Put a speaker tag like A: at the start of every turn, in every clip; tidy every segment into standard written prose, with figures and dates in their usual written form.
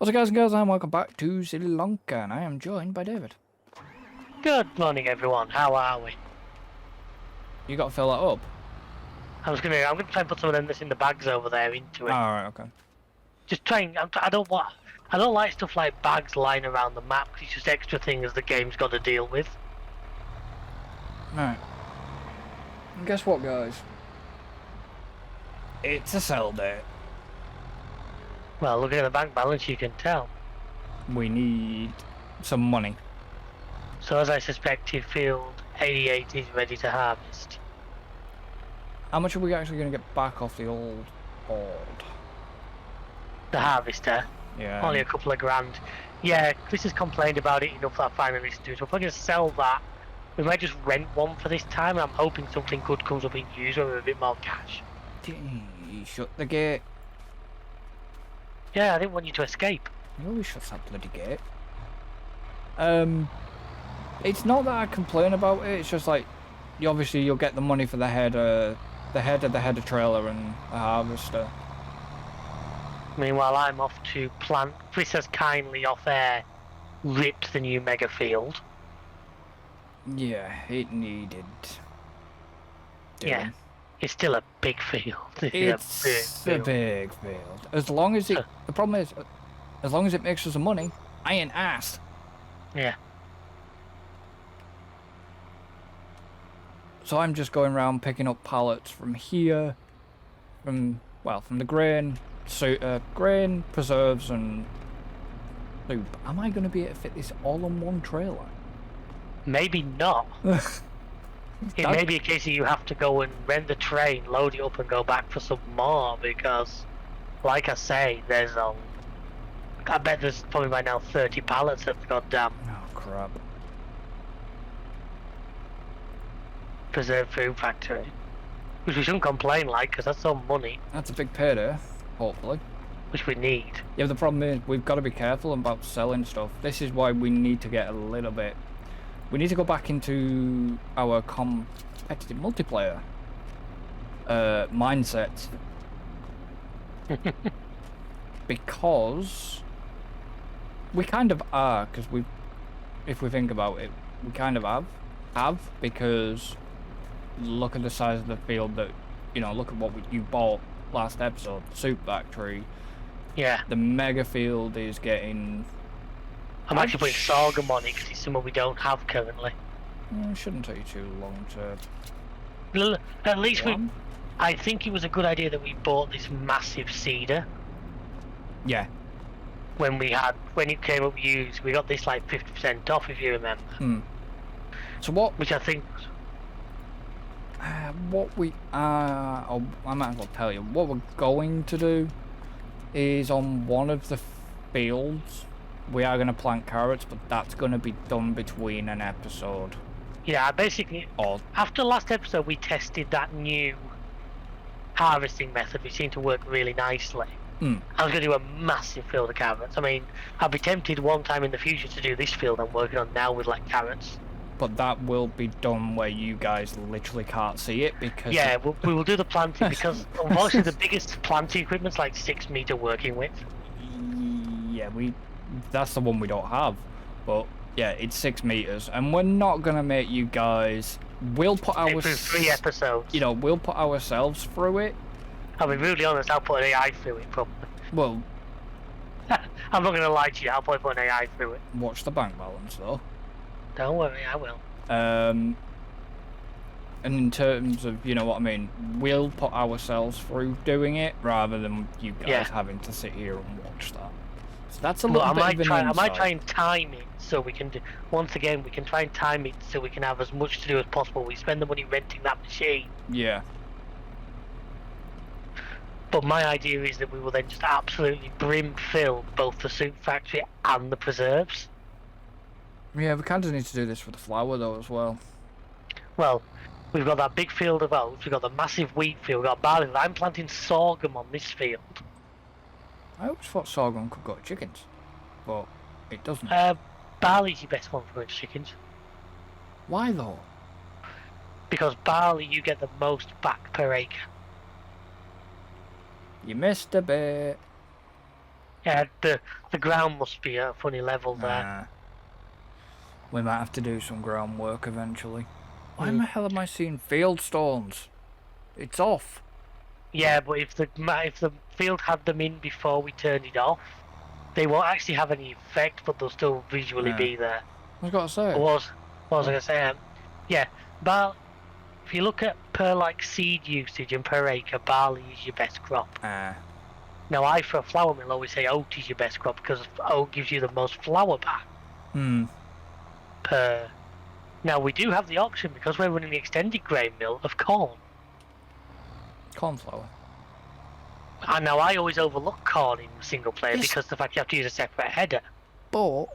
A: What's up, guys and girls, and welcome back to Sri Lanka, and I am joined by David.
B: Good morning, everyone. How are we?
A: You got to fill that up.
B: I'm gonna try and put some of them that's in the bags over there into it.
A: Alright, okay.
B: Just trying. I don't like stuff like bags lying around the map because it's just extra things the game's got to deal with.
A: Alright. And guess what, guys? It's a sell day.
B: Well, looking at the bank balance, you can tell.
A: We need some money.
B: So, as I suspected, field 88 is ready to harvest.
A: How much are we actually going to get back off the old board?
B: The harvester.
A: Yeah.
B: Only a couple of grand. Yeah, Chris has complained about it enough that I finally listened to it. So we're probably going to sell that. We might just rent one for this time. I'm hoping something good comes up in use with a bit more cash.
A: Shut the gate.
B: Yeah, I didn't want you to escape.
A: You always shut that bloody gate. It's not that I complain about it. It's just like, you'll get the money for the header trailer and the harvester.
B: Meanwhile, I'm off to plant. Chris has kindly off air ripped the new mega field.
A: Yeah, it needed doing.
B: Yeah, it's still a big field.
A: It's a big field. As long as it, the problem is, as long as it makes us some money, I ain't asked.
B: Yeah.
A: So I'm just going around picking up pallets from here, from the grain, grain, preserves, and soup. Am I going to be able to fit this all on one trailer?
B: Maybe not. It may be a case of you have to go and rent the train, load it up, and go back for some more because, like I say, I bet there's probably by now 30 pallets at the goddamn
A: Oh crap!
B: preserved food factory. Which we shouldn't complain like, because that's some money.
A: That's a big payday, hopefully.
B: Which we need.
A: Yeah, but the problem is we've got to be careful about selling stuff. This is why we need to get a little bit. We need to go back into our competitive multiplayer mindset. Because we kind of are, because if we think about it, we kind of have because look at the size of the field that, look at what you bought last episode, the soup factory.
B: Yeah.
A: The mega field is getting...
B: I'm actually putting sorghum on it because it's something we don't have currently.
A: It shouldn't take you too long to...
B: At least I think it was a good idea that we bought this massive cedar.
A: Yeah.
B: When it came up used, we got this like 50% off, if you remember.
A: So what?
B: Which I think.
A: I might as well tell you. What we're going to do is on one of the fields, we are going to plant carrots, but that's going to be done between an episode.
B: Yeah, basically. After last episode, we tested that new harvesting method, which seemed to work really nicely. I was going to do a massive field of carrots. I mean, I'd be tempted one time in the future to do this field I'm working on now with like carrots.
A: But that will be done where you guys literally can't see it because...
B: Yeah, we will do the planting because unfortunately the biggest planting equipment's like 6 meter working width.
A: Yeah, that's the one we don't have. But yeah, it's 6 meters, and we're not going to make you guys... We'll put our...
B: Through 3 episodes.
A: We'll put ourselves through it.
B: I'll be really honest, I'll put an AI through it probably.
A: Well...
B: I'm not going to lie to you, I'll probably put an AI through it.
A: Watch the bank balance though.
B: Don't worry, I will.
A: And in terms of, you know what I mean, we'll put ourselves through doing it rather than you guys having to sit here and watch that. So that's a little bit of an insight.
B: I might try and time it so we can do... Once again, we can try and time it so we can have as much to do as possible. We spend the money renting that machine.
A: Yeah.
B: But my idea is that we will then just absolutely brim fill both the soup factory and the preserves.
A: Yeah, we kind of need to do this for the flour though as well.
B: Well, we've got that big field of oats, we've got the massive wheat field, we've got barley. I'm planting sorghum on this field.
A: I always thought sorghum could go to chickens, but it doesn't.
B: Barley's your best one for going to chickens.
A: Why though?
B: Because barley you get the most back per acre.
A: You missed a bit.
B: Yeah, the ground must be at a funny level there.
A: We might have to do some groundwork eventually. Why
B: Mm.
A: the hell am I seeing field stones? It's off.
B: Yeah, but if the field had them in before we turned it off, they won't actually have any effect, but they'll still visually
A: Yeah.
B: be there.
A: I was got to say.
B: What was I gonna say? Yeah, but if you look at per like seed usage and per acre, barley is your best crop. Now, I for a flour mill always say oat is your best crop because oat gives you the most flour back per. Now we do have the option because we're running the extended grain mill of corn.
A: Cornflour.
B: And now I always overlook corn in single player
A: Yes.
B: because of the fact you have to use a separate header.
A: But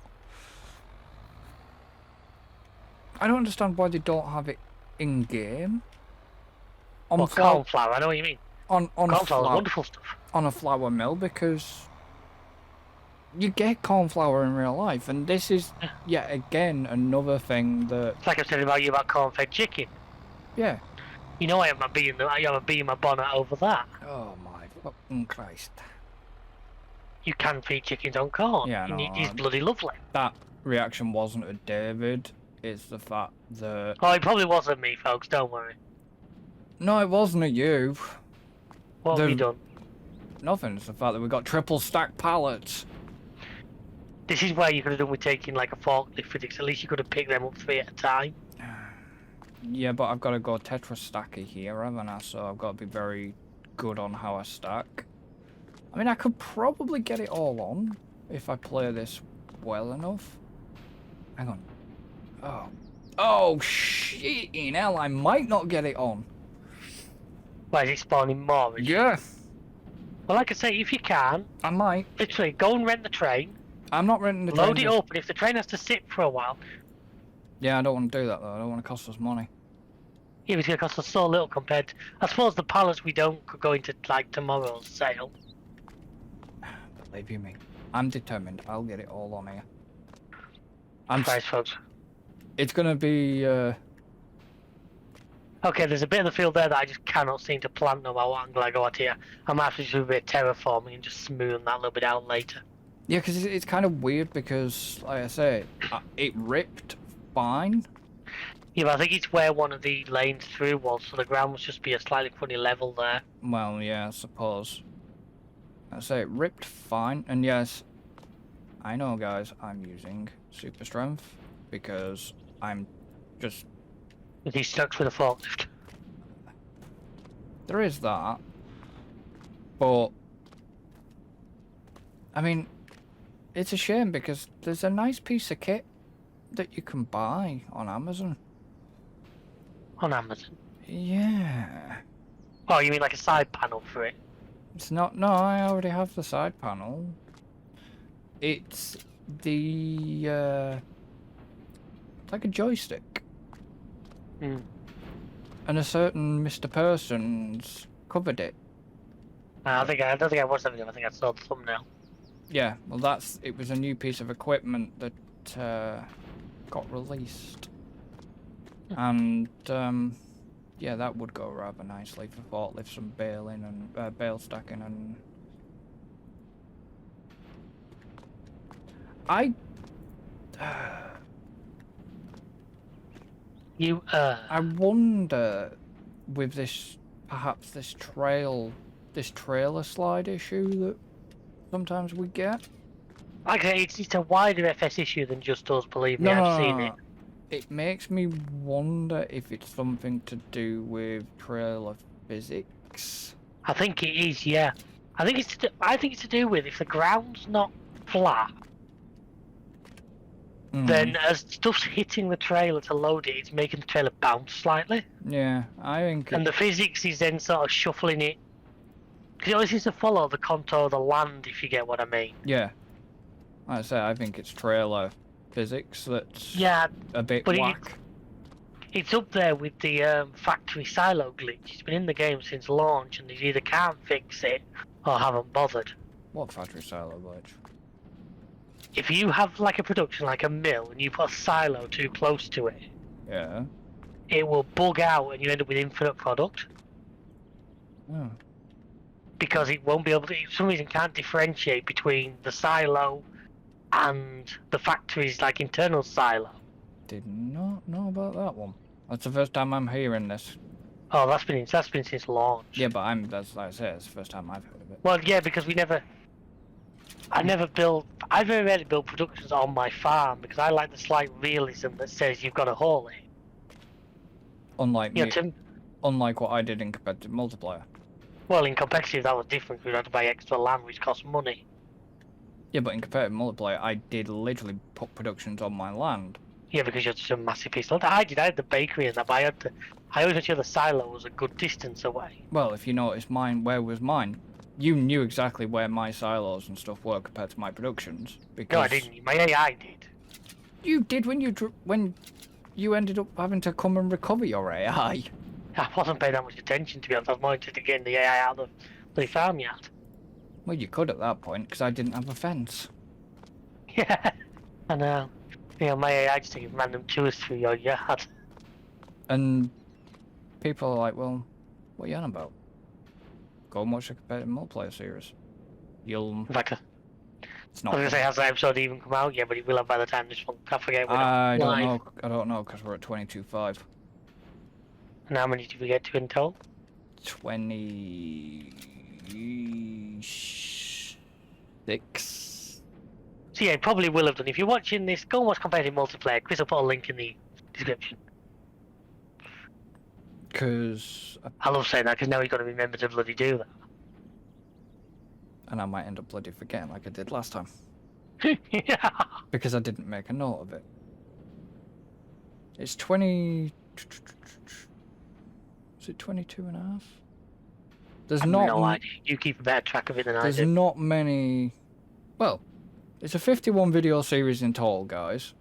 A: I don't understand why they don't have it in game.
B: Well, corn flour, I know what you mean.
A: On
B: Corn
A: a
B: flour is wonderful stuff.
A: On a flour mill, because you get corn flour in real life, and this is yet again another thing that.
B: It's like I said about you about corn-fed chicken.
A: Yeah.
B: You know I am a bee in my bonnet over that.
A: Oh my fucking Christ.
B: You can feed chickens on corn.
A: Yeah, no,
B: It's bloody lovely.
A: That reaction wasn't a David. It's the fact that.
B: Oh, it probably wasn't me, folks. Don't worry.
A: No, it wasn't a you.
B: What have you done?
A: Nothing. It's the fact that we got triple stack pallets.
B: This is where you could have done with taking like a forklift with it. At least you could have picked them up 3 at a time.
A: Yeah, but I've got to go tetra stacky here, haven't I? So I've got to be very good on how I stack. I mean, I could probably get it all on if I play this well enough. Hang on. Oh, shit in hell, I might not get it on.
B: Why is it spawning more?
A: Yeah.
B: Well, like I say, if you can,
A: I might.
B: literally go and rent the train.
A: I'm not renting the train.
B: Load it up, and if the train has to sit for a while.
A: Yeah, I don't want to do that though. I don't want to cost us money.
B: Yeah, it's going to cost us so little compared to... I suppose the pallets we don't could go into like tomorrow's sale.
A: Believe you me, I'm determined. I'll get it all on here.
B: Price, folks.
A: It's gonna be.
B: Okay, there's a bit of the field there that I just cannot seem to plant no matter what angle I go at here. I might have to do a bit of terraforming and just smooth that a little bit out later.
A: Yeah, because it's kind of weird because, like I say, it ripped fine.
B: Yeah, but I think it's where one of the lanes through was, so the ground must just be a slightly funny level there.
A: Well, yeah, I suppose. I say it ripped fine, and yes, I know, guys, I'm using super strength because I'm just.
B: He sucks with a forklift.
A: There is that, but I mean, it's a shame because there's a nice piece of kit that you can buy on Amazon.
B: On Amazon?
A: Yeah.
B: Oh, you mean like a side panel for it?
A: It's not. No, I already have the side panel. It's the it's like a joystick.
B: Hmm.
A: And a certain Mr. Person's covered it.
B: I don't think I watched that video. I think I saw the thumbnail.
A: Yeah, well, it was a new piece of equipment that got released, and yeah, that would go rather nicely for forklifts and baling and bale stacking and. I wonder with perhaps this trailer slide issue that sometimes we get.
B: Like I say, it's a wider FS issue than just us, believe me, I've seen it.
A: It makes me wonder if it's something to do with trailer physics.
B: I think it is, yeah. I think it's to do with if the ground's not flat, then as stuff's hitting the trailer to load it, it's making the trailer bounce slightly.
A: Yeah, I think.
B: And the physics is then sort of shuffling it. Because it always seems to follow the contour of the land, if you get what I mean.
A: Yeah. Like I say, I think it's trailer physics that's a bit
B: but
A: whack.
B: It's up there with the factory silo glitch. It's been in the game since launch, and they either can't fix it or haven't bothered.
A: What factory silo glitch?
B: If you have like a production, like a mill, and you put a silo too close to it,
A: Yeah.
B: it will bug out and you end up with infinite product.
A: Oh.
B: because it won't be able to. For some reason, can't differentiate between the silo and the factory's like internal silo.
A: Did not know about that one. That's the first time I'm hearing this.
B: Oh, that's been since launch.
A: Yeah, but that's like I said, it's the first time I've heard of it.
B: Well, yeah, because I very rarely built productions on my farm because I like the slight realism that says you've got to haul it.
A: Unlike
B: You
A: me,
B: know,
A: unlike what I did in competitive multiplayer.
B: well, in competitive that was different. We had to buy extra land, which cost money.
A: Yeah, but in competitive multiplayer, I did literally put productions on my land.
B: Yeah, because you had such a massive piece of land. I did. I had the bakery and that, but I always made sure the silo was a good distance away.
A: Well, if you notice where was mine? You knew exactly where my silos and stuff were compared to my productions. Because
B: No, I didn't. My AI did.
A: You did when you ended up having to come and recover your AI.
B: I wasn't paying that much attention, to be honest. I was more interested in getting the AI out of the farmyard.
A: Well, you could at that point, because I didn't have a fence.
B: Yeah, I know. You know, my AI just taking random tours through your yard.
A: And people are like, well, what are you on about? Go and watch a competitive multiplayer series. You'll...
B: In fact,
A: It's
B: I
A: not...
B: was going to say, has the episode even come out yet? But it will have by the time this one. I forget.
A: I don't know, because we're at 22.5.
B: And how many did we get to in total?
A: 26.
B: So yeah, it probably will have done. If you're watching this, go and watch competitive multiplayer. Chris will put a link in the description.
A: Because...
B: I love saying that because now you've got to remember to bloody do that.
A: And I might end up bloody forgetting like I did last time.
B: Yeah.
A: Because I didn't make a note of it. It's 20... Is it 22 and a half? There's
B: I've
A: not...
B: no idea. You keep a better track of it than I do.
A: There's not many... Well, it's a 51 video series in total, guys.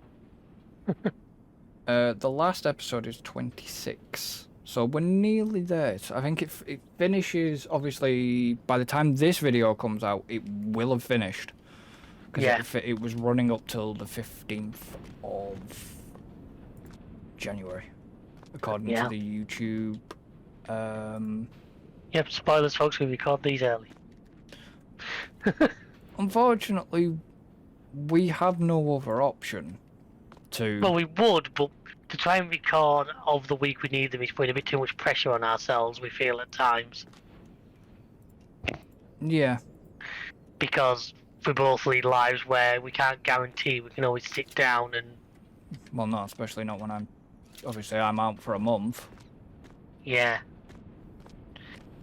A: The last episode is 26. So we're nearly there. So I think it finishes, obviously, by the time this video comes out, it will have finished. Because
B: Yeah.
A: it was running up till the 15th of January, according to the YouTube.
B: Yep, spoilers, folks. We record these early.
A: Unfortunately, we have no other option to...
B: Well, we would, but to try and record of the week we need them is putting a bit too much pressure on ourselves, we feel at times.
A: Yeah.
B: Because we both lead lives where we can't guarantee we can always sit down and...
A: Well, no, especially not when I'm... Obviously, I'm out for a month.
B: Yeah.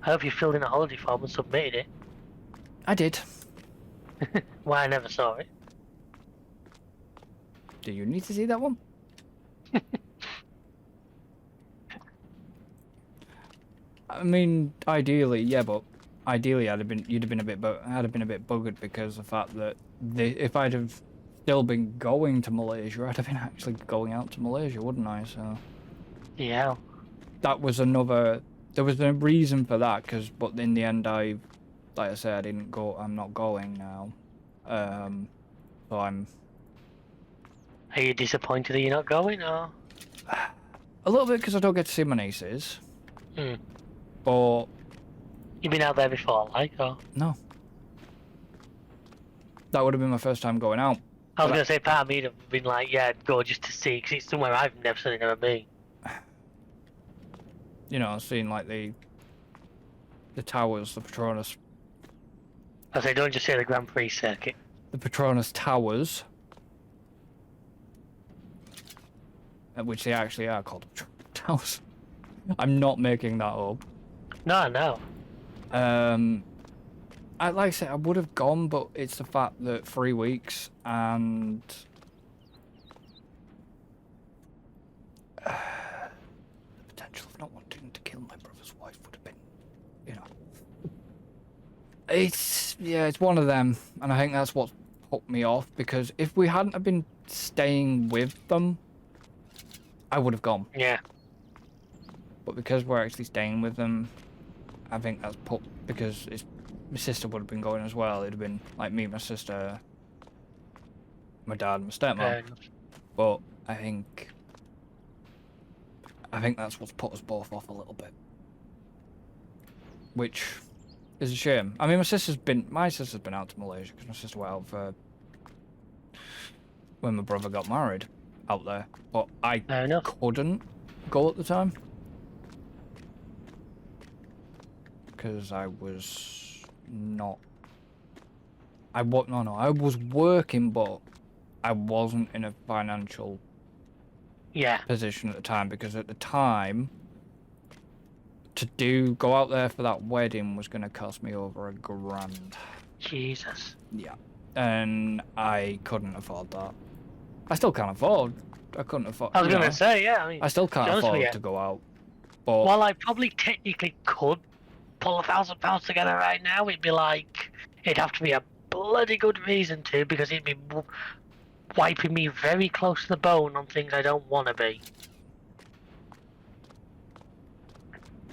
B: I hope you filled in a holiday form and submitted it.
A: I did.
B: Why I never saw it.
A: Do you need to see that one? I mean, ideally, yeah, but ideally I'd have been a bit buggered because of the fact that if I'd have still been going to Malaysia, I'd have been actually going out to Malaysia, wouldn't I? So
B: Yeah.
A: that was another. There was a reason for that, but in the end, like I said, I didn't go. I'm not going now. So I'm.
B: Are you disappointed that you're not going, or?
A: A little bit because I don't get to see my nieces.
B: Hmm.
A: But
B: You've been out there before, like, or?
A: no. That would have been my first time going out.
B: I was going to say, part of me would have been like, yeah, go just to see, because it's somewhere I've never been.
A: You know, seeing like the towers, the Patronus.
B: I say, don't just say the Grand Prix circuit.
A: The Patronus Towers. Which they actually are called Towers. I'm not making that up.
B: No, no.
A: Like I said, I would have gone, but it's the fact that 3 weeks and the potential of not wanting to kill my brother's wife would have been, you know. It's one of them, and I think that's what put me off, because if we hadn't have been staying with them, I would have gone.
B: Yeah.
A: But because we're actually staying with them, I think that's because my sister would have been going as well. It'd have been like me, my sister, my dad, and my stepmom. But I think that's what's put us both off a little bit. Which It's a shame. I mean, my sister's been out to Malaysia because my sister went out for when my brother got married out there, but I
B: Fair enough.
A: couldn't go at the time because I was not. I was working, but I wasn't in a financial position at the time, because at the time to go out there for that wedding was going to cost me over $1,000.
B: Jesus.
A: Yeah, and I couldn't afford that. I still can't afford. I couldn't afford.
B: I was going to say, yeah. I mean,
A: I still can't afford to go out. But
B: while I probably technically could pull £1,000 together right now, it'd have to be a bloody good reason to, because it'd be wiping me very close to the bone on things I don't want to be.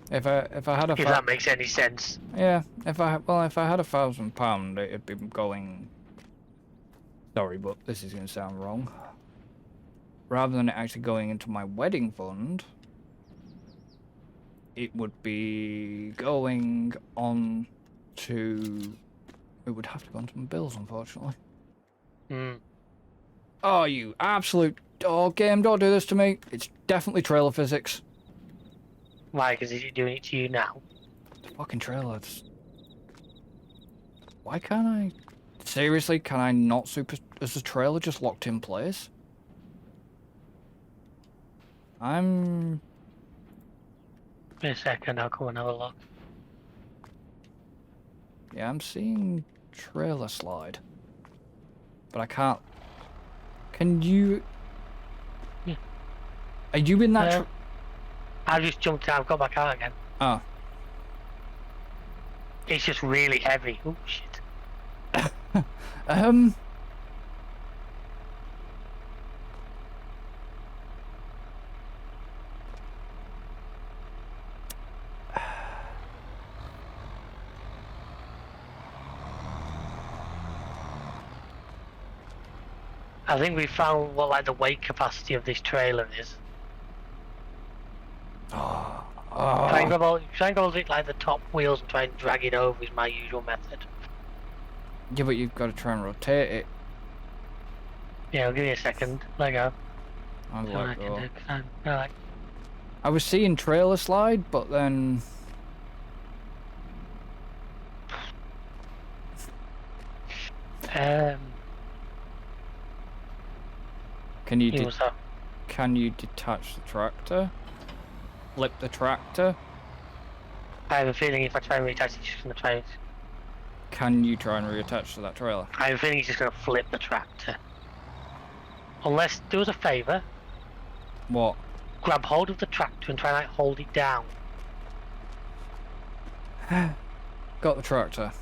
A: If I had
B: if that makes any sense.
A: Yeah, if I had £1,000, it'd be going. Sorry, but this is going to sound wrong. Rather than it actually going into my wedding fund, it would be going on to. It would have to go onto my bills, unfortunately. Oh, you absolute game! Don't do this to me. It's definitely trailer physics.
B: Why? Because is it doing it to you now?
A: The fucking trailer. Why can't I? Seriously, can I not super? Is the trailer just locked in place? I'm.
B: Wait a second, I'll come and have a look.
A: Yeah, I'm seeing trailer slide, but I can't. Can you?
B: Yeah.
A: Are you in that?
B: I just jumped out. I've got back out again.
A: Oh.
B: It's just really heavy. Oh shit. I think we found what the weight capacity of this trailer is. Try and grab it like the top wheels and try and drag it over is my usual method.
A: Yeah, but you've got to try and rotate it.
B: Yeah, I'll give you a second. Let go.
A: I'll let go.
B: Right.
A: I was seeing trailer slide, but then. Can you detach the tractor? Flip the tractor?
B: I have a feeling if I try and reattach it, it's just going to try it.
A: Can you try and reattach to that trailer?
B: I have a feeling it's just going to flip the tractor. Unless, do us a favour.
A: What?
B: Grab hold of the tractor and try and hold it down.
A: Got the tractor.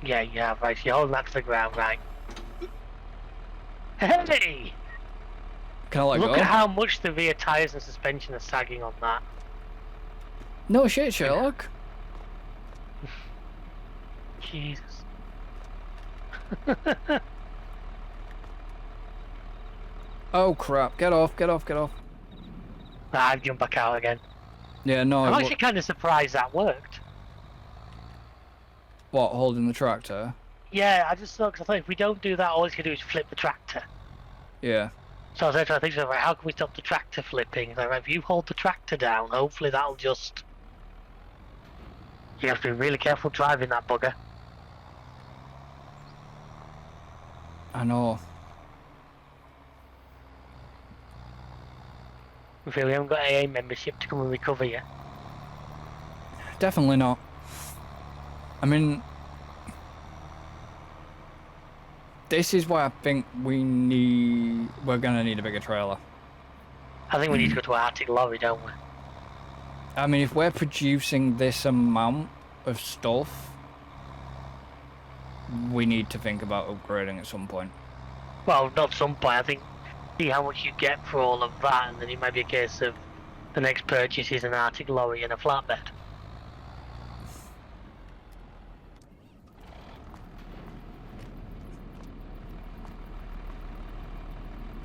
B: Yeah, right. So you're holding that to the ground, right? Hey!
A: Can I let go?
B: Look at how much the rear tyres and suspension are sagging on that.
A: No shit, Sherlock.
B: Jesus.
A: Oh crap, get off.
B: I've jumped back out again.
A: Yeah, no.
B: I'm actually kind of surprised that worked.
A: What, holding the tractor?
B: Yeah, I just thought, because I thought if we don't do that, all it's going to do is flip the tractor.
A: Yeah.
B: So I was trying to think, like, how can we stop the tractor flipping? Like, if you hold the tractor down, hopefully that'll just... You have to be really careful driving that bugger.
A: I know.
B: We feel we haven't got AA membership to come and recover you.
A: Definitely not. I mean... This is why I think we're gonna need a bigger trailer.
B: I think we need to go to an Arctic lorry, don't we?
A: I mean, if we're producing this amount of stuff, we need to think about upgrading at some point.
B: Well, not some point. I think see how much you get for all of that, and then it might be a case of the next purchase is an Arctic lorry and a flatbed.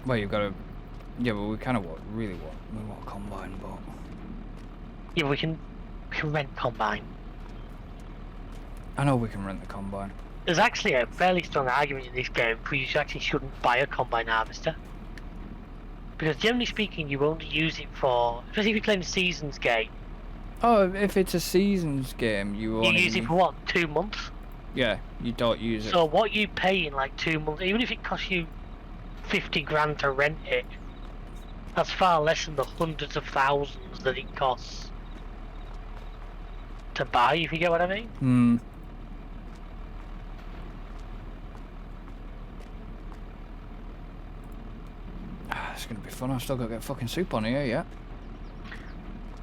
A: Well, you've got to... Yeah, but we kind of we want combine, but...
B: Yeah, we can rent combine.
A: I know we can rent the combine.
B: There's actually a fairly strong argument in this game for you actually shouldn't buy a combine harvester. Because generally speaking, you only use it for, especially if you're playing a seasons game.
A: Oh, if it's a seasons game, you only
B: use it for what, 2 months?
A: Yeah, you don't use it.
B: So what you pay in like 2 months, even if it costs you 50 grand to rent it, that's far less than the hundreds of thousands that it costs to buy, if you get what I mean.
A: Hmm. It's gonna be fun. I've still got to get fucking soup on here, yeah.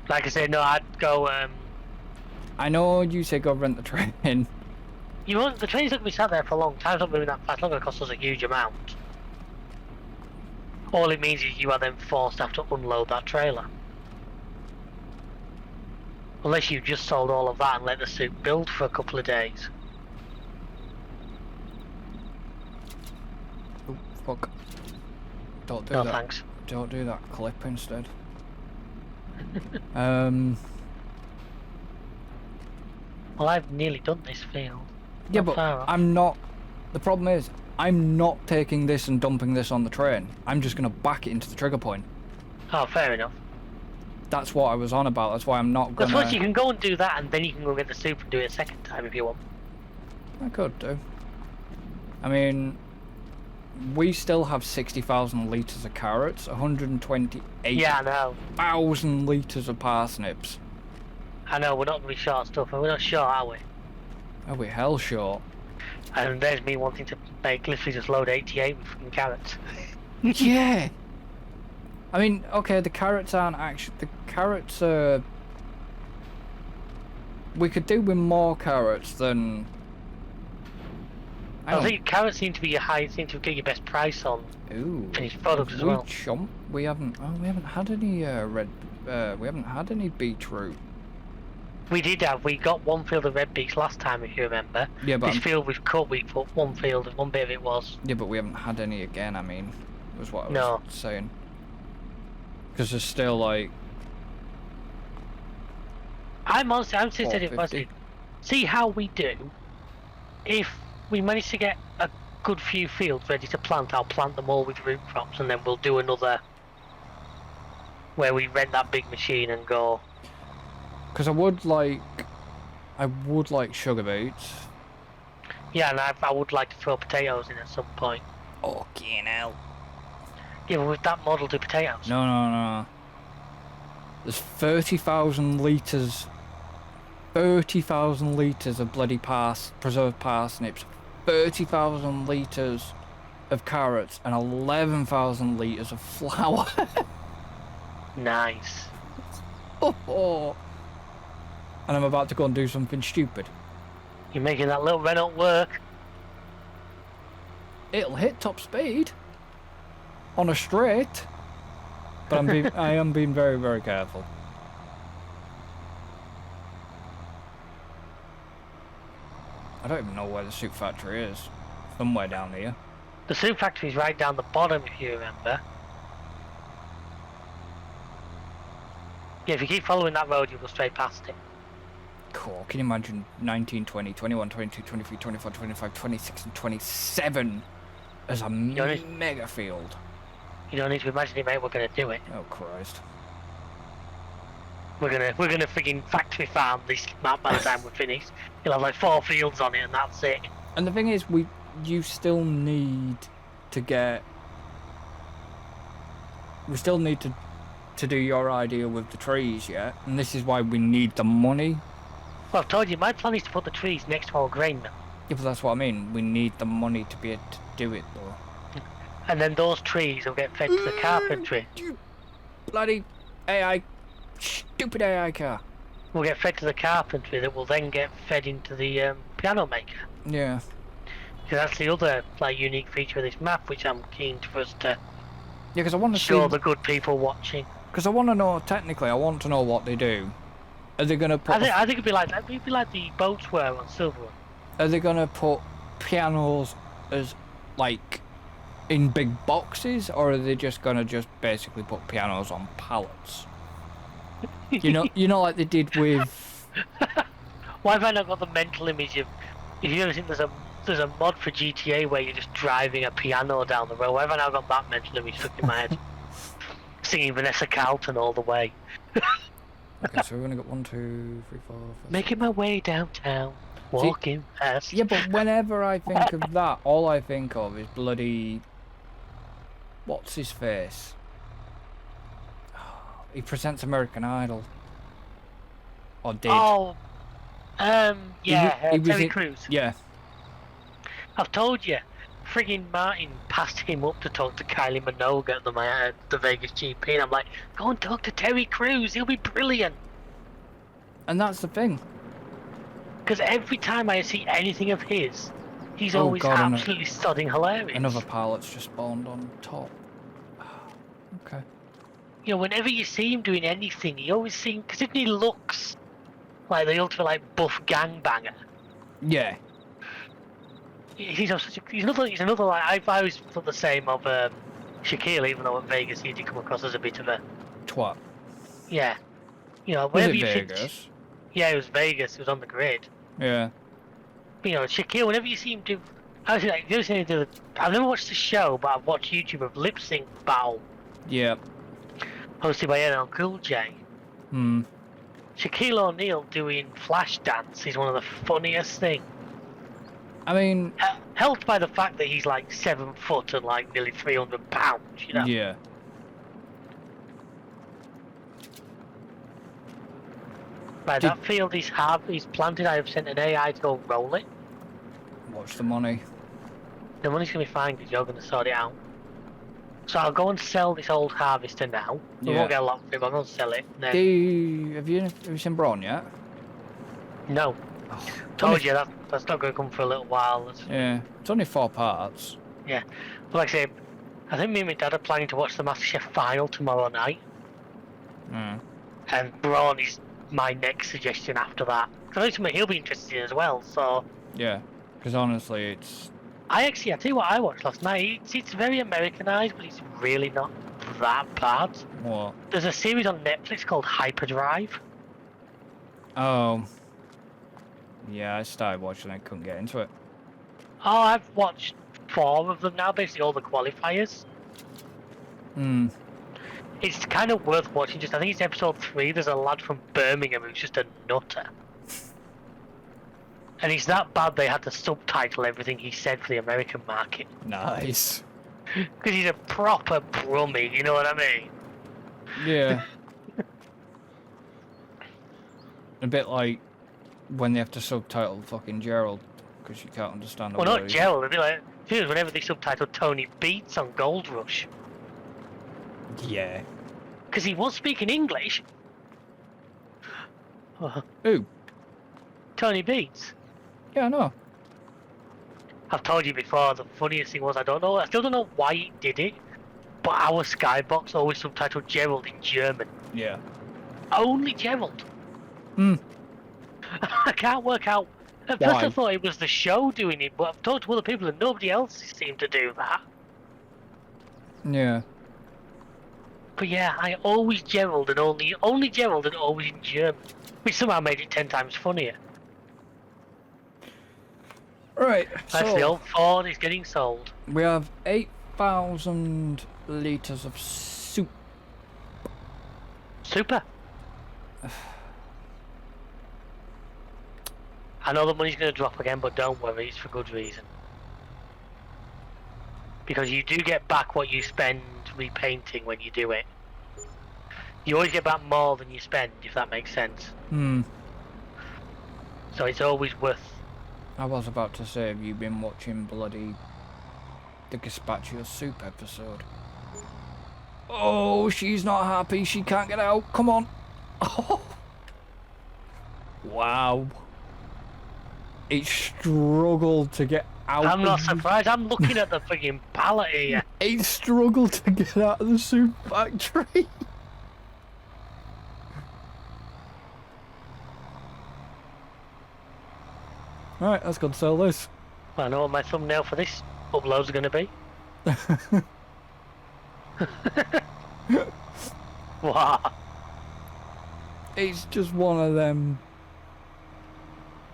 B: Like I said, no, I'd go.
A: I know you say go rent the train.
B: You won't. The train's not gonna be sat there for a long time. It's not moving that fast. It's not gonna cost us a huge amount. All it means is you are then forced to have to unload that trailer. Unless you just sold all of that and let the soup build for a couple of days.
A: Oh, fuck. Don't do
B: No
A: that.
B: thanks.
A: Don't do that clip instead.
B: Well, I've nearly done this field.
A: Yeah,
B: Not
A: but
B: far off.
A: I'm not. The problem is, I'm not taking this and dumping this on the train. I'm just gonna back it into the trigger point.
B: Oh, fair enough.
A: That's what I was on about. That's why I'm not
B: That's
A: gonna.
B: what you can go and do that, and then you can go get the soup and do it a second time if you want.
A: I could do. I mean, we still have 60,000 litres of carrots, 128,000
B: Yeah, I know.
A: litres of parsnips.
B: I know, we're not going to be short stuff, and we're not short, are we?
A: Are we hell short?
B: And there's me wanting to make literally just load 88 with fucking carrots.
A: Yeah! I mean, okay, the carrots aren't actually... The carrots are... We could do with more carrots than...
B: I think carrots seem to be seem to get your best price on
A: Ooh.
B: finished products as well.
A: We haven't had any we haven't had any beetroot.
B: We got one field of red beets last time, if you remember.
A: Yeah, but
B: this field we've cut, we put one field, and one bit of it was.
A: Yeah, but we haven't had any again, I mean, was what I was
B: No.
A: saying. Because there's still like...
B: I'm still saying it was.
A: 450.
B: See how we do. If we manage to get a good few fields ready to plant, I'll plant them all with root crops, and then we'll do another where we rent that big machine and go.
A: Because I would like sugar beets.
B: Yeah, and I would like to throw potatoes in at some point.
A: Fucking hell.
B: Yeah, but with that model, do potatoes.
A: No. There's 30,000 litres. 30,000 litres of bloody preserved parsnips. 30,000 litres of carrots and 11,000 litres of flour.
B: Nice.
A: Oh. And I'm about to go and do something stupid.
B: You're making that little Renault work.
A: It'll hit top speed on a straight, but I am being very, very careful. I don't even know where the soup factory is. Somewhere down here.
B: The soup factory's right down the bottom, if you remember. Yeah, if you keep following that road, you'll go straight past it.
A: Cool. Can you imagine 19, 20, 21, 22, 23, 24, 25, 26 and 27 as a mega field?
B: You don't need to imagine it, mate. We're gonna do it.
A: Oh Christ.
B: We're gonna freaking factory farm this map by the time we're finished. You'll have like 4 fields on it, and that's it.
A: And the thing is, you still need to get... We still need to do your idea with the trees, yeah? And this is why we need the money.
B: Well, I've told you, my plan is to put the trees next to our grain mill.
A: Yeah, but that's what I mean. We need the money to be able to do it, though.
B: And then those trees will get fed to the carpentry.
A: You bloody AI... Stupid AI car.
B: Will get fed to the carpentry that will then get fed into the piano maker.
A: Yeah.
B: Because that's the other like unique feature of this map, which I'm keen for us to
A: Yeah, because I want to
B: show
A: see...
B: the good people watching.
A: Because I want to know, technically, I want to know what they do. Are they going to put...
B: I think it'd be like that. It'd be like the boats were on Silver.
A: Are they going to put pianos as, like, in big boxes? Or are they just going to basically put pianos on pallets? You know like they did with...
B: Why have I not got the mental image of If you ever think there's a mod for GTA where you're just driving a piano down the road. Why have I now got that mentioned to me stuck in my head? Singing Vanessa Carlton all the way.
A: Okay, so we're gonna get 1, 2, 3, 4, 5,
B: Making my way downtown, walking fast.
A: Yeah, but whenever I think of that, all I think of is bloody... What's his face? He presents American Idol. Or did.
B: Oh, yeah,
A: He was
B: Terry
A: in-
B: Crews.
A: Yeah.
B: I've told you, friggin' Martin passed him up to talk to Kylie Minogue at the Vegas GP, and I'm like, go and talk to Terry Crews, he'll be brilliant.
A: And that's the thing.
B: Because every time I see anything of his, he's
A: Oh,
B: always
A: God,
B: absolutely sodding hilarious.
A: Another pilot's just spawned on top. Okay.
B: You know, whenever you see him doing anything, he always seems, because he looks like the ultimate like buff gangbanger.
A: Yeah.
B: He's another like I always thought the same of Shaquille, even though at Vegas he did come across as a bit of a
A: Twat.
B: yeah. You know,
A: Was
B: whenever
A: it
B: you
A: Vegas?
B: yeah, it was Vegas. It was on the grid.
A: Yeah.
B: You know, Shaquille. Whenever you see him do, actually, like, you ever seen him do? I've never watched the show, but I've watched YouTube of lip sync battle
A: Yeah.
B: hosted by LL Cool J.
A: Hmm.
B: Shaquille O'Neal doing flash dance is one of the funniest things.
A: I mean...
B: Helped by the fact that he's like 7 foot and like nearly 300 pounds, you know?
A: Yeah.
B: Right, that field he's planted, I have sent an AI to go roll it.
A: Watch the money.
B: The money's going to be fine because you're going to sort it out. So I'll go and sell this old harvester now. We won't get a lot for it, but I'm going to sell it. Then...
A: Have you seen Braun yet?
B: No.
A: Oh,
B: Told you that's not going to come for a little while.
A: Yeah. It's only 4 parts.
B: Yeah. But like I say, I think me and my dad are planning to watch the MasterChef final tomorrow night.
A: Hmm.
B: And Braun is my next suggestion after that. Because I think something he'll be interested in as well, so...
A: Yeah. Because honestly, it's...
B: I tell you what I watched last night. It's very Americanized, but it's really not that bad.
A: What?
B: There's a series on Netflix called Hyperdrive.
A: Oh. Yeah, I started watching it, couldn't get into it.
B: Oh, I've watched 4 of them now, basically all the qualifiers.
A: Hmm.
B: It's kind of worth watching. I think it's episode 3. There's a lad from Birmingham who's just a nutter. And he's that bad they had to subtitle everything he said for the American market.
A: Nice.
B: Because he's a proper brummie, you know what I mean?
A: Yeah. A bit like when they have to subtitle fucking Gerald, because you can't understand the
B: Well, not
A: words.
B: Gerald. It'd be like, dude, whenever they subtitled Tony Beats on Gold Rush.
A: Yeah.
B: Because he was speaking English.
A: Who?
B: Tony Beats.
A: Yeah, I know.
B: I've told you before, the funniest thing was, I still don't know why he did it, but our Skybox always subtitled Gerald in German.
A: Yeah.
B: Only Gerald.
A: Hmm.
B: I can't work out. At first I thought it was the show doing it, but I've talked to other people and nobody else seemed to do that.
A: Yeah.
B: But yeah, I always Gerald and only Gerald and always in German, which somehow made it 10 times funnier.
A: Right,
B: That's
A: so
B: the old Ford is getting sold.
A: we have 8,000 litres of soup.
B: Super. I know the money's going to drop again, but don't worry, it's for good reason. Because you do get back what you spend repainting when you do it. You always get back more than you spend, if that makes sense.
A: Hmm.
B: So it's always worth...
A: I was about to say, have you been watching bloody the Gazpacho soup episode? Oh, she's not happy. She can't get out. Come on. Oh. Wow. It struggled to get out.
B: I'm not surprised. I'm looking at the friggin' pallet here.
A: It struggled to get out of the soup factory. Right, let's go and sell this.
B: I know what my thumbnail for this upload's going to be. Wow.
A: It's just one of them.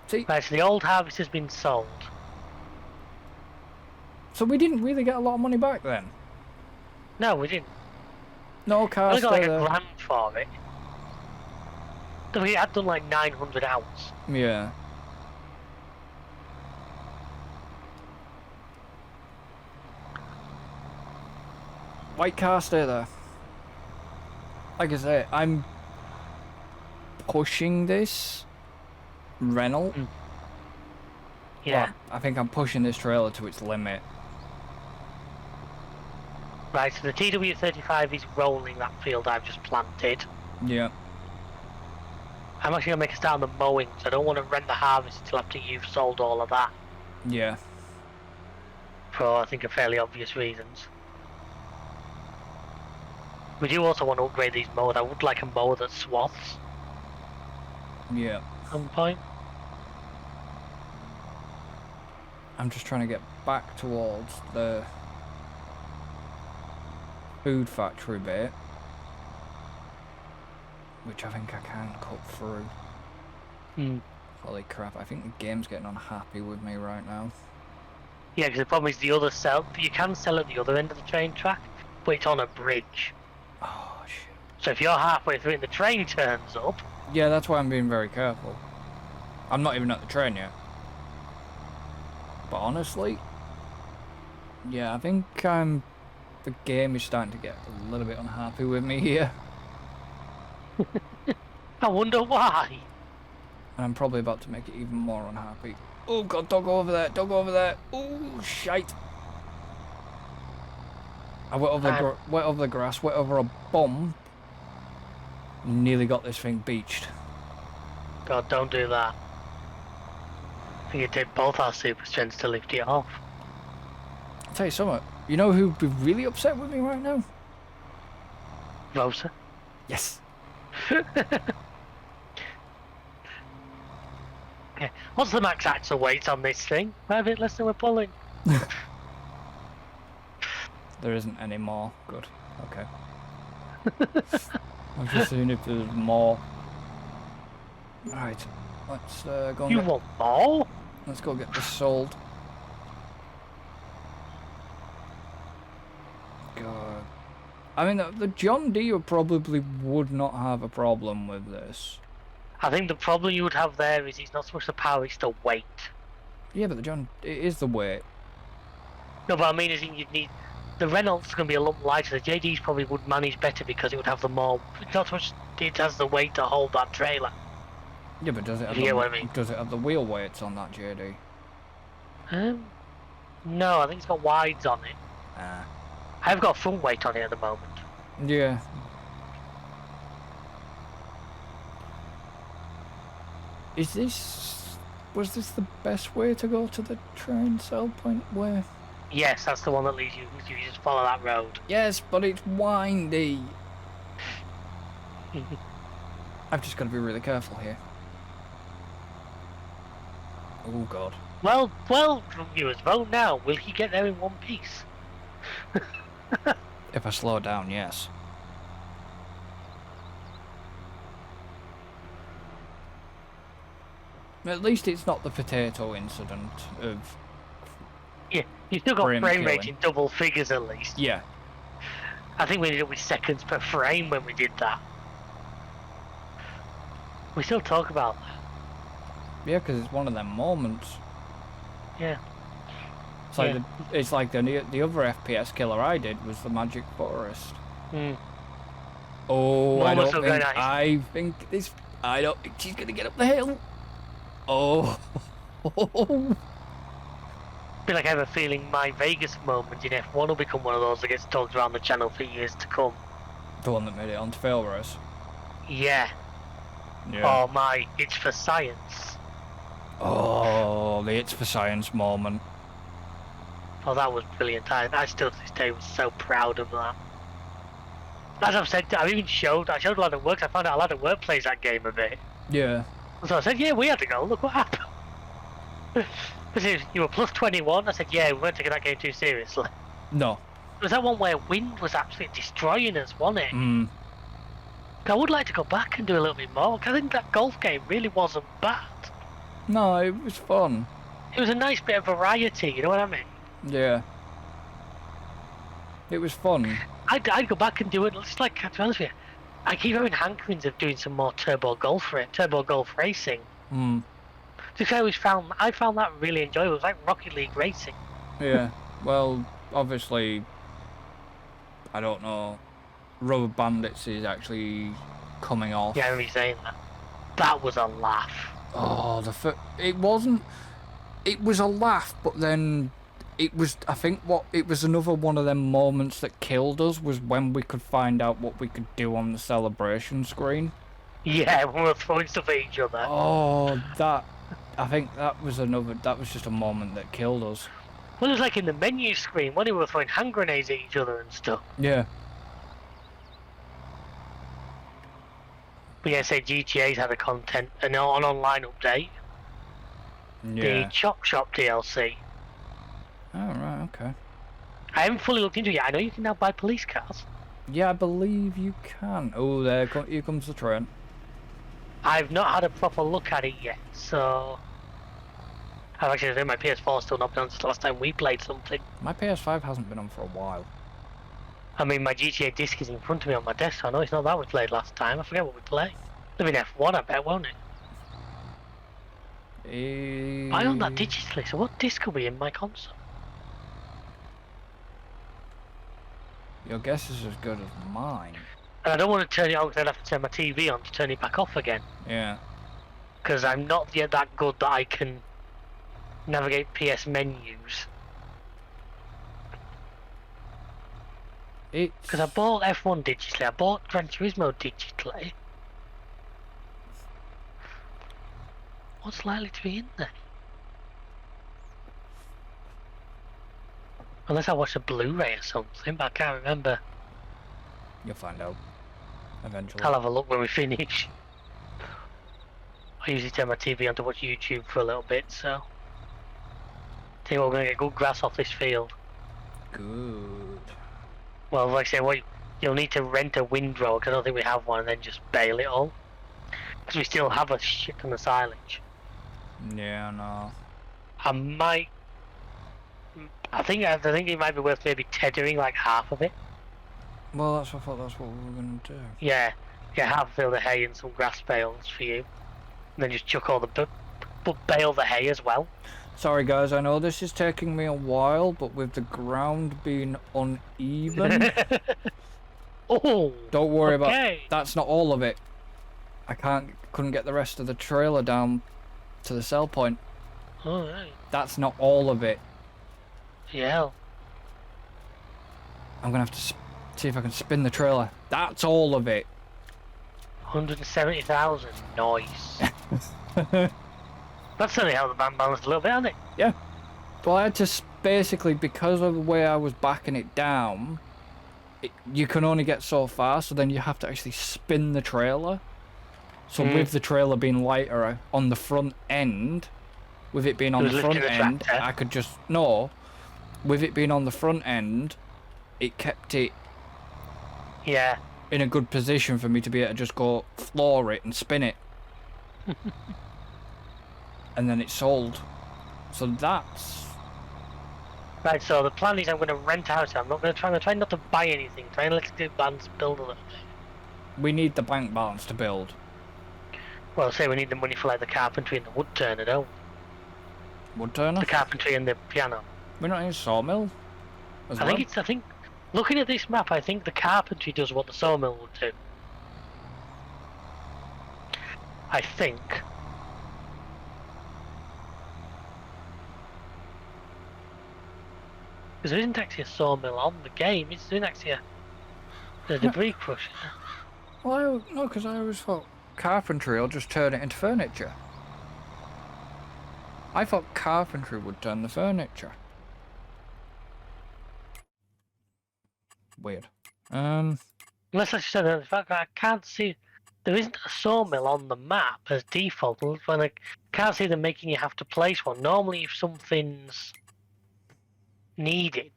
A: See,
B: Right, so the old harvest has been sold.
A: so we didn't really get a lot of money back then.
B: No, we didn't.
A: No
B: We
A: car
B: only got like
A: stay
B: a
A: there.
B: grand for it. We had done like 900 hours.
A: Yeah. White car stay there. Like I say, I'm pushing this Renault.
B: Yeah.
A: Well, I think I'm pushing this trailer to its limit.
B: Right, so the TW35 is rolling that field I've just planted.
A: Yeah.
B: I'm actually going to make a start on the mowing, so I don't want to rent the harvest until after you've sold all of that.
A: Yeah.
B: For, I think, fairly obvious reasons. We do also want to upgrade these mowers. I would like a mower that swaths
A: Yeah.
B: at some point.
A: I'm just trying to get back towards the food factory bit, which I think I can cut through. Holy crap, I think the game's getting unhappy with me right now.
B: Yeah, because the problem is the other cell, you can sell at the other end of the train track, but it's on a bridge.
A: Oh, shit.
B: So if you're halfway through and the train turns up...
A: Yeah, that's why I'm being very careful. I'm not even at the train yet. But honestly, yeah, I think the game is starting to get a little bit unhappy with me here.
B: I wonder why.
A: And I'm probably about to make it even more unhappy. Oh god, dog over there, dog over there. Oh, shite. I went over, went over the grass, went over a bomb. Nearly got this thing beached.
B: God, don't do that. I think it did both our super strengths to lift it off.
A: I'll tell you something. You know who'd be really upset with me right now?
B: Rosa?
A: Yes.
B: Okay. What's the max axle weight on this thing? I have it less than we're pulling.
A: There isn't any more. Good. Okay. I'm just seeing if there's more. Right. Let's go and
B: You
A: get,
B: want more?
A: let's go get this sold. God. I mean, the John Deere probably would not have a problem with this.
B: I think the problem you would have there is it's not so much the power, it's the weight.
A: Yeah, but it is the weight.
B: No, but I mean, is you'd need... The Renault's going to be a lot lighter. The JD's probably would manage better because it would have the more... Not so much it has the weight to hold that trailer.
A: Yeah, but does it have
B: You get what I mean?
A: does it have the wheel weights on that JD?
B: No, I think it's got wides on it.
A: Ah.
B: I've got front weight on it at the moment.
A: Yeah. Was this the best way to go to the train sell point where?
B: Yes, that's the one that leads you. You just follow that road.
A: Yes, but it's windy. I've just got to be really careful here. Oh god.
B: Well, viewers, vote now. Will he get there in one piece?
A: If I slow down, yes. At least it's not the potato incident of...
B: Yeah, you still got
A: frame
B: frame rate
A: killing.
B: in double figures at least.
A: Yeah.
B: I think we did it with seconds per frame when we did that. We still talk about that.
A: Yeah, because it's one of them moments.
B: Yeah.
A: It's like,
B: Yeah.
A: it's like the other FPS killer I did was the Magic Forest. Oh,
B: Moments are very nice.
A: I don't think she's gonna get up the hill. Oh.
B: I feel like I have a feeling my Vegas moment in F1 will become one of those that gets talked around the channel for years to come.
A: The one that made it onto fail race.
B: Yeah.
A: Yeah.
B: Oh my, it's for science.
A: Oh, the It's for Science moment.
B: Oh, that was brilliant. I still to this day was so proud of that. As I've said, I showed a lad at work. I found out a lad at work plays that game a bit.
A: Yeah.
B: So I said, yeah, we had to go. Look what happened. He said, you were plus 21. I said, yeah, we weren't taking that game too seriously.
A: No.
B: It was that one where wind was absolutely destroying us, wasn't it?
A: Mm.
B: I would like to go back and do a little bit more. 'Cause I think that golf game really wasn't bad.
A: No, it was fun.
B: It was a nice bit of variety, you know what I mean?
A: Yeah. It was fun.
B: I'd go back and do it. Just like, to be honest with you, I keep having hankerings of doing some more turbo golf racing.
A: Hmm.
B: Because I found that really enjoyable. It was like Rocket League racing.
A: Yeah. Well, obviously, I don't know. Rubber Bandits is actually coming off.
B: Yeah, I remember you saying that. That was a laugh.
A: Oh, it wasn't. It was a laugh, but then it was. I think it was another one of them moments that killed us was when we could find out what we could do on the celebration screen.
B: Yeah, when we were throwing stuff at each other.
A: Oh, I think that was another. That was just a moment that killed us.
B: Well, it was like in the menu screen when we were throwing hand grenades at each other and stuff.
A: Yeah.
B: But yeah, say GTA's had an online update.
A: Yeah.
B: The Chop Shop DLC.
A: Oh, right, okay.
B: I haven't fully looked into it yet. I know you can now buy police cars.
A: Yeah, I believe you can. Oh, here comes the train.
B: I've not had a proper look at it yet, so... I've actually think my PS4's still not been on since the last time we played something.
A: My PS5 hasn't been on for a while.
B: I mean, my GTA disc is in front of me on my desk, so I know it's not that we played last time. I forget what we played. It'll be F1, I bet, won't it? I own that digitally, so what disc will be in my console?
A: Your guess is as good as mine.
B: And I don't want to turn it on because I'd have to turn my TV on to turn it back off again.
A: Yeah.
B: Because I'm not yet that good that I can navigate PS menus. Because I bought F1 digitally, I bought Gran Turismo digitally. What's likely to be in there? Unless I watch a Blu-ray or something, but I can't remember.
A: You'll find out. Eventually.
B: I'll have a look when we finish. I usually turn my TV on to watch YouTube for a little bit, so... Tell you what, we're going to get good grass off this field.
A: Good.
B: Well, like I say, you'll need to rent a windrow, because I don't think we have one, and then just bale it all. Because we still have a shit ton of silage.
A: Yeah, no.
B: I think it might be worth maybe tethering like half of it.
A: Well, I thought that's what we were going to do.
B: Yeah, half a field of hay and some grass bales for you. And then just chuck all but bale the hay as well.
A: Sorry guys, I know this is taking me a while, but with the ground being uneven...
B: Oh!
A: Don't worry about... That's not all of it. I couldn't get the rest of the trailer down to the sell point.
B: Alright.
A: That's not all of it.
B: Yeah.
A: I'm gonna have to see if I can spin the trailer. That's all of it.
B: 170,000. Nice. That's certainly how the band balanced a little bit, hasn't it?
A: Yeah. Well, I had to basically, because of the way I was backing it down, you can only get so far, so then you have to actually spin the trailer. So with the trailer being lighter on the front end, with it being on the front end, I could just... No. With it being on the front end, it kept it...
B: Yeah.
A: In a good position for me to be able to just go floor it and spin it. And then it sold. So that's...
B: Right, so the plan is I'm going to rent out. I'm going to try not to buy anything. Try and let the bands build a little bit.
A: We need the bank balance to build.
B: Well, say we need the money for like the carpentry and the wood turner, don't we?
A: Wood turner?
B: The carpentry and the piano.
A: We're not in a sawmill?
B: I think, looking at this map, I think the carpentry does what the sawmill would do. I think. Because there isn't actually a sawmill on the game, it's actually a debris crusher.
A: Well, no, because I always thought carpentry will just turn it into furniture. I thought carpentry would turn the furniture. Weird.
B: Unless I said the fact that I can't see, there isn't a sawmill on the map as default. When I can't see them making you have to place one. Normally, if something's needed,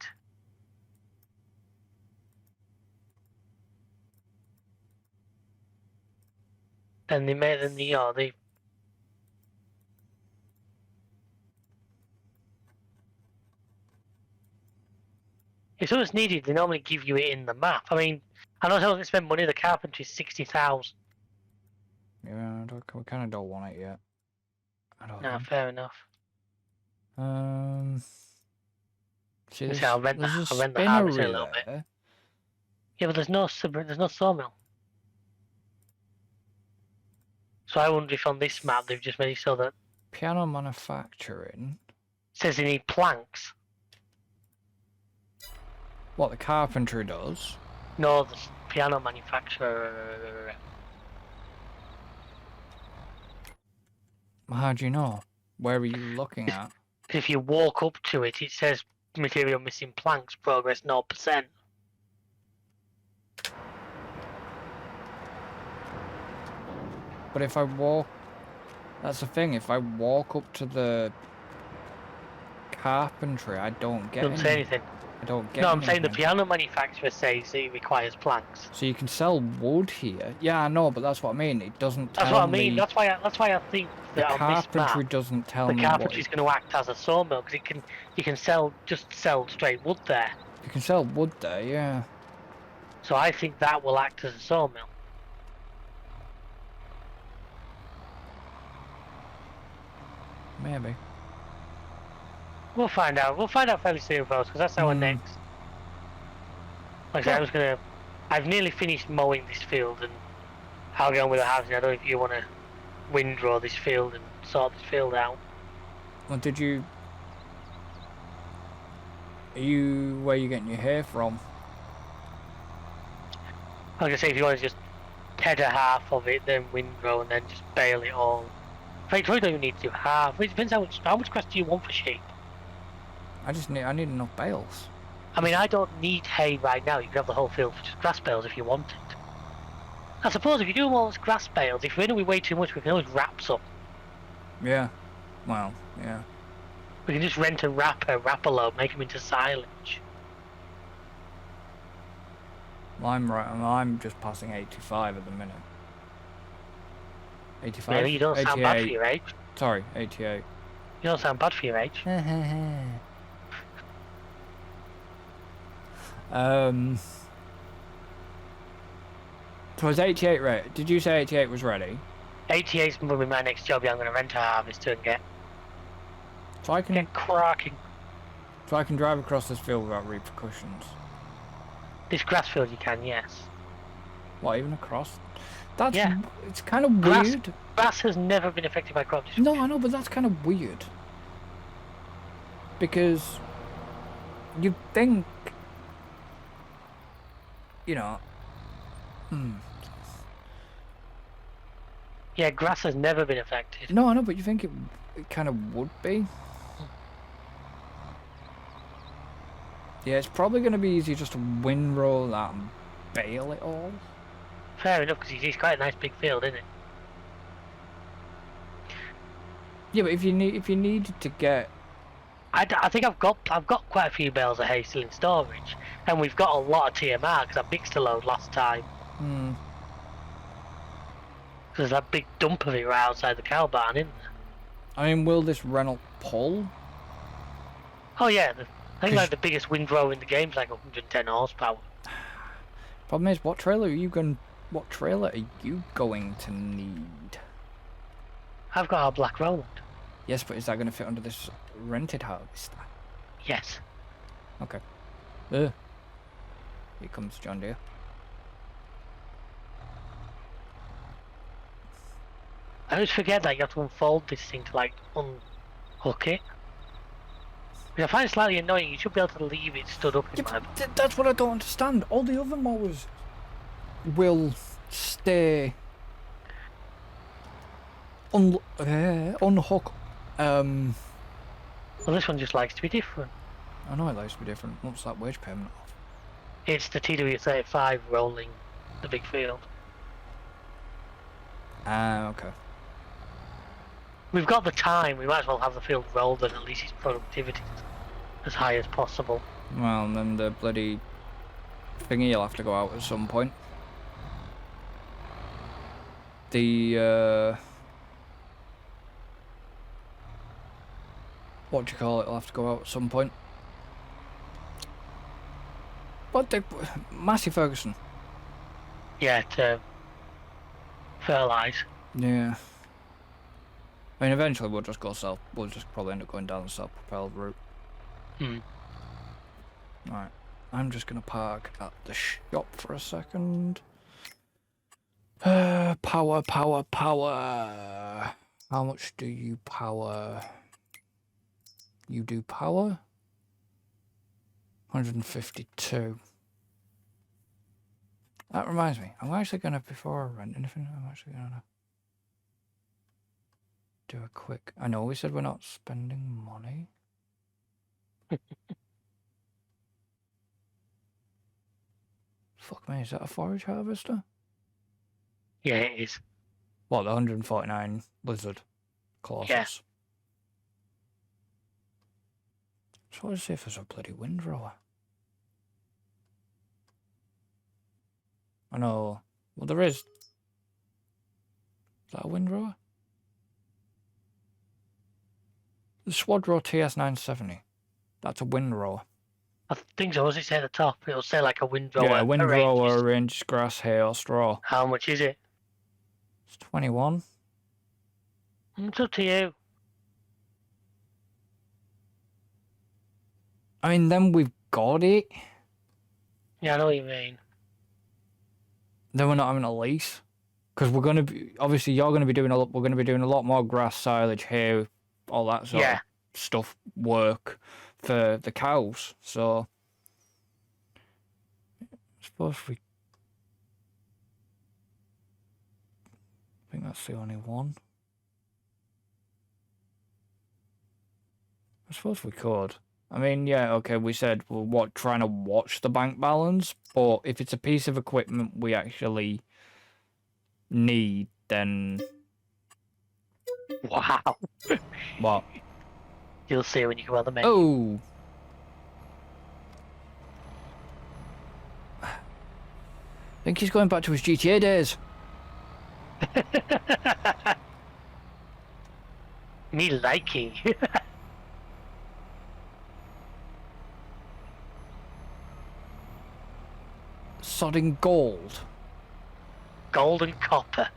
B: then they If something's needed, they normally give you it in the map. I mean, I know someone can spend money. The carpentry is 60,000.
A: Yeah, we kind of don't want it yet. I don't
B: No,
A: think.
B: fair enough.
A: See,
B: You say I'll rent
A: there's a
B: the harvester a
A: spinnery
B: little bit.
A: there.
B: Yeah, but there's no sawmill. So I wonder if on this map they've just made it so that
A: Piano manufacturing.
B: it says they need planks.
A: What the carpentry does?
B: No, the piano manufacturer.
A: How do you know? Where are you looking at?
B: If you walk up to it, it says material missing planks, progress 0%.
A: But if I walk... That's the thing, if I walk up to the carpentry, I don't get
B: Doesn't say anything.
A: I don't get
B: No, I'm saying the
A: anything.
B: piano manufacturer says it requires planks.
A: So you can sell wood here. Yeah, I know, but that's what I mean. It doesn't tell me...
B: That's what I mean. That's why I think
A: The
B: that on this
A: carpentry
B: map,
A: doesn't tell
B: the
A: me what...
B: carpentry's going to act as a sawmill because you can sell straight wood there.
A: You can sell wood there, yeah.
B: So I think that will act as a sawmill.
A: Maybe.
B: We'll find out. We'll find out fairly soon, folks, because that's our next. Like I said, I've nearly finished mowing this field, and I'll get on with the housing. I don't know if you want to windrow this field and sort this field out.
A: Well, did you... Where are you getting your hair from?
B: Like I say, if you want to just tether half of it, then windrow, and then just bale it all. In fact, you don't even need to do half. It depends how much grass do you want for sheep.
A: I need enough bales.
B: I mean, I don't need hay right now. You can have the whole field for just grass bales if you want it. I suppose if you do them all as grass bales, if we're going to be way too much, we can always wrap some.
A: Yeah. Well, yeah.
B: We can just rent a wrap a load, make them into silage.
A: Well, I'm just passing 85 at the minute. 85?
B: Really? You don't sound bad for your age.
A: Sorry, 88.
B: You don't sound bad for your age.
A: So was 88 ready? Did you say 88 was ready?
B: 88's going to be my next job. Yeah, I'm going to rent a harvester and get cracking.
A: So I can drive across this field without repercussions.
B: This grass field you can, yes.
A: What, even across? That's...
B: Yeah.
A: It's kind of weird.
B: Grass has never been affected by crop destruction.
A: No, I know, but that's kind of weird. Because... you'd think... You know...
B: Yeah, grass has never been affected.
A: No, I know, but you think it kind of would be? Yeah, it's probably going to be easy just to windrow that and bale it all.
B: Fair enough, because it's quite a nice big field, isn't it?
A: Yeah, but if you needed to get...
B: I think I've got quite a few bales of hay still in storage, and we've got a lot of TMR because I mixed a load last time. There's that big dump of it right outside the cow barn, isn't there?
A: I mean, will this Renault pull?
B: Oh yeah, I think like the biggest windrow in the game's like 110 horsepower.
A: Problem is, what trailer are you going to need?
B: I've got our Black Roland.
A: Yes, but is that going to fit under this rented harvester?
B: Yes.
A: Okay. Here comes John Deere.
B: I always forget that you have to unfold this thing to like unhook it. Which I find slightly annoying. You should be able to leave it stood up in my book.
A: That's what I don't understand. All the other mowers will stay unhook.
B: Well, this one just likes to be different.
A: I know it likes to be different. What's that wage payment of?
B: It's the TW35 rolling the big field.
A: Okay.
B: We've got the time. We might as well have the field rolled, and at least its productivity is as high as possible.
A: Well, and then the bloody thingy will have to go out at some point. The what do you call it? Will have to go out at some point. What the... Massey Ferguson.
B: Yeah, to fertilise.
A: Yeah. I mean, eventually we'll just go self. We'll just probably end up going down the self-propelled route. Right. I'm just gonna park at the shop for a second. Power. How much do you power? You do power? 152. That reminds me, I'm actually gonna, before I rent anything, I'm actually gonna do a quick... I know we said we're not spending money. Fuck me, is that a forage harvester?
B: Yeah, it is.
A: What, the 149 lizard clauses?
B: Yeah.
A: So let's see if there's a bloody windrower. I know. Well, there is. Is that a windrower? The Swadro TS970. That's a windrower.
B: I think so. As it say at the top, it'll say like a windrower.
A: Yeah, windrower
B: arranged.
A: arranges grass, hay, or straw.
B: How much is it?
A: It's 21.
B: It's up to you.
A: I mean, then we've got it.
B: Yeah, I know what you mean.
A: Then we're not having a lease. Because we're going to be... Obviously, you're going to be doing we're going to be doing a lot more grass, silage, hay, all that sort of stuff, work for the cows. So... I suppose we... I think that's the only one. I suppose we could. I mean, yeah, okay, we said we're trying to watch the bank balance, but if it's a piece of equipment we actually need, then...
B: Wow.
A: What?
B: You'll see when you go on the menu.
A: Oh! I think he's going back to his GTA days.
B: Me likey.
A: Sodding gold.
B: Gold and copper.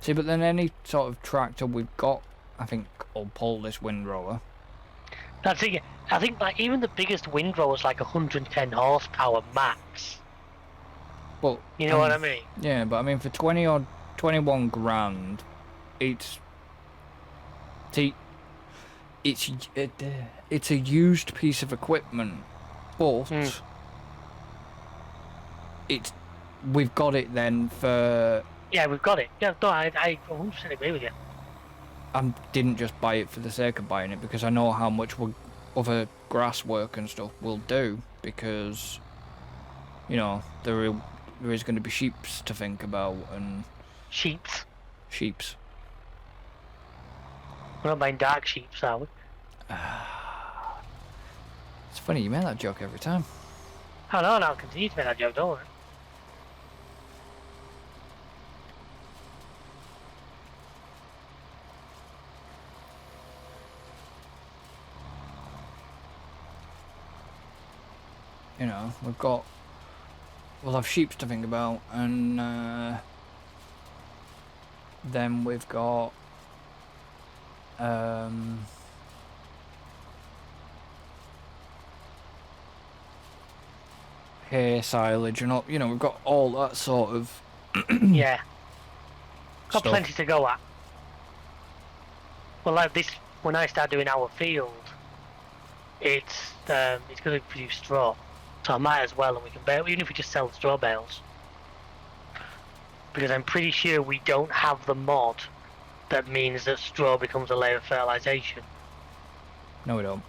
A: See, but then any sort of tractor we've got, I think, will pull this windrower.
B: That's it. I think like even the biggest windrower is like 110 horsepower max.
A: But
B: you know what I mean?
A: Yeah, but I mean for 20 or 21 grand, it's a used piece of equipment, but we've got it then for...
B: Yeah, we've got it. Yeah, no, I 100% agree with you.
A: I didn't just buy it for the sake of buying it, because I know how much other grass work and stuff will do, because, you know, there is going to be sheeps to think about, and...
B: Sheeps?
A: Sheeps.
B: We're not buying dark sheeps, are we?
A: It's funny, you make that joke every time.
B: Oh no, I'll continue to make that joke, don't worry.
A: You know, we'll have sheep to think about, and then we've got hay, silage, and all, you know, we've got all that sort of
B: yeah, got
A: stuff.
B: plenty to go at. Well, like this, when I start doing our field, it's going to produce straw. So I might as well, and we can bail, even if we just sell the straw bales. Because I'm pretty sure we don't have the mod that means that straw becomes a layer of fertilisation.
A: No, we don't.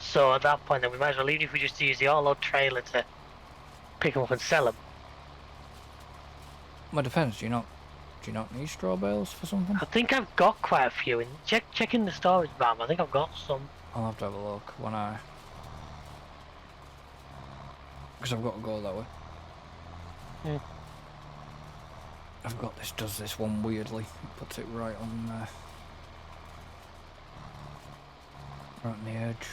B: So at that point then we might as well, even if we just use the auto trailer to pick them up and sell them.
A: Well, it depends. Do you not need straw bales for something?
B: I think I've got quite a few. In check in the storage van, I think I've got some.
A: I'll have to have a look when I... Because I've got to go that way.
B: Yeah.
A: I've got this, does this one weirdly. It puts it right on Right on the edge.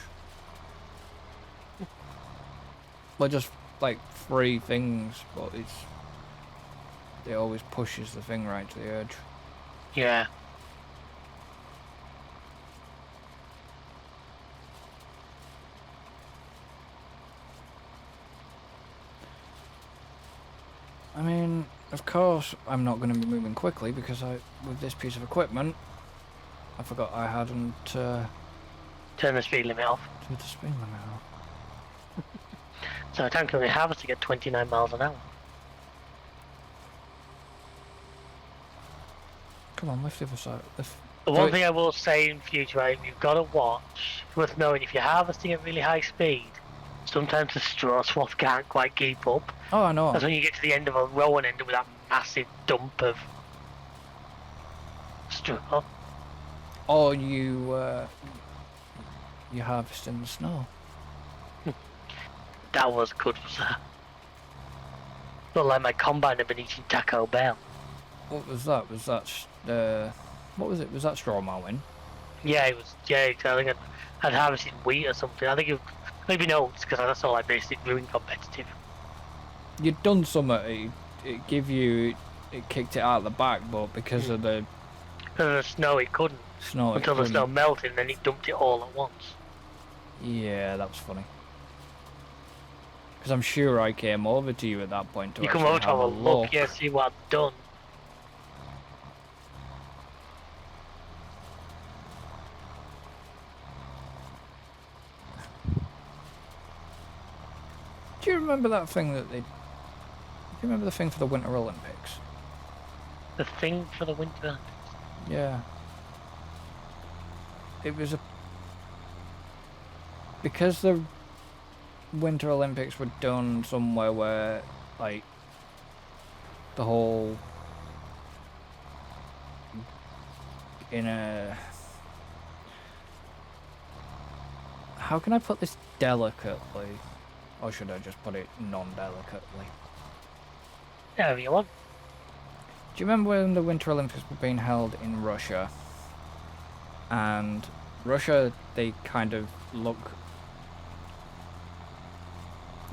A: Well, just like 3 things, but it always pushes the thing right to the edge.
B: Yeah.
A: I mean, of course, I'm not going to be moving quickly because with this piece of equipment, I forgot I hadn't
B: Turn the speed limit off.
A: turned the speed limit off.
B: So time can we harvest to get 29 miles an hour.
A: Come on, lift the other side.
B: The one thing I will say in future, right, you've got to watch, it's worth knowing, if you're harvesting at really high speed, sometimes the straw swath can't quite keep up.
A: Oh, I know.
B: That's when you get to the end of a row and end up with that massive dump of straw.
A: Or you harvest in the snow.
B: That was good, was that? Not like my combine had been eating Taco Bell.
A: What was that? Was that what was it? Was that straw mowing?
B: Yeah, it was. Yeah, I think I'd harvested wheat or something. I think it maybe notes because that's all I basically doing competitive.
A: You'd done something. It kicked it out of the back, but because of the
B: snow, it couldn't. Until the snow melted, and then it dumped it all at once.
A: Yeah, that was funny. Because I'm sure I came over to you at that point to
B: you come over to have a look, yeah, see what I've done.
A: Do you remember that thing that they... Do you remember the thing for the Winter Olympics?
B: The thing for the Winter Olympics?
A: Yeah. It was because the Winter Olympics were done somewhere where, like, the whole... in a... How can I put this delicately? Or should I just put it non-delicately?
B: There you want.
A: Do you remember when the Winter Olympics were being held in Russia? And Russia, they kind of look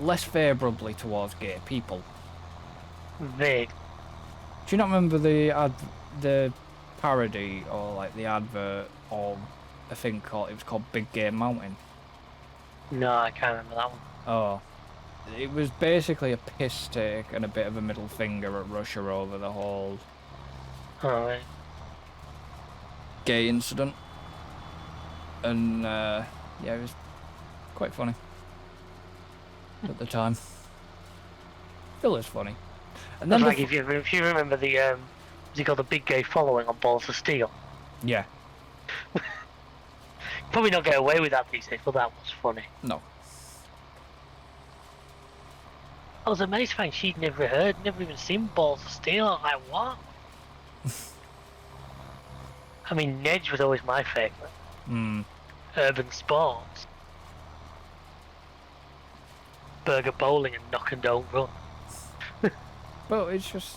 A: less favourably towards gay people.
B: Vague.
A: Do you not remember the parody or like the advert of a thing called, it was called Big Gay Mountain?
B: No, I can't remember that one.
A: Oh. It was basically a piss take and a bit of a middle finger at Russia over the whole
B: Alright.
A: gay incident. And yeah, it was quite funny at the time. Still is funny. And then
B: like if you remember the what's it called, the big gay following on Balls of Steel.
A: yeah.
B: Probably not get away with that these days, but that was funny.
A: No.
B: I was amazed by she'd never even seen Balls of Steel. I'm like, what? I mean, Nedge was always my favourite. Urban Sports. Burger Bowling and Knock and Don't Run.
A: Well, it's just...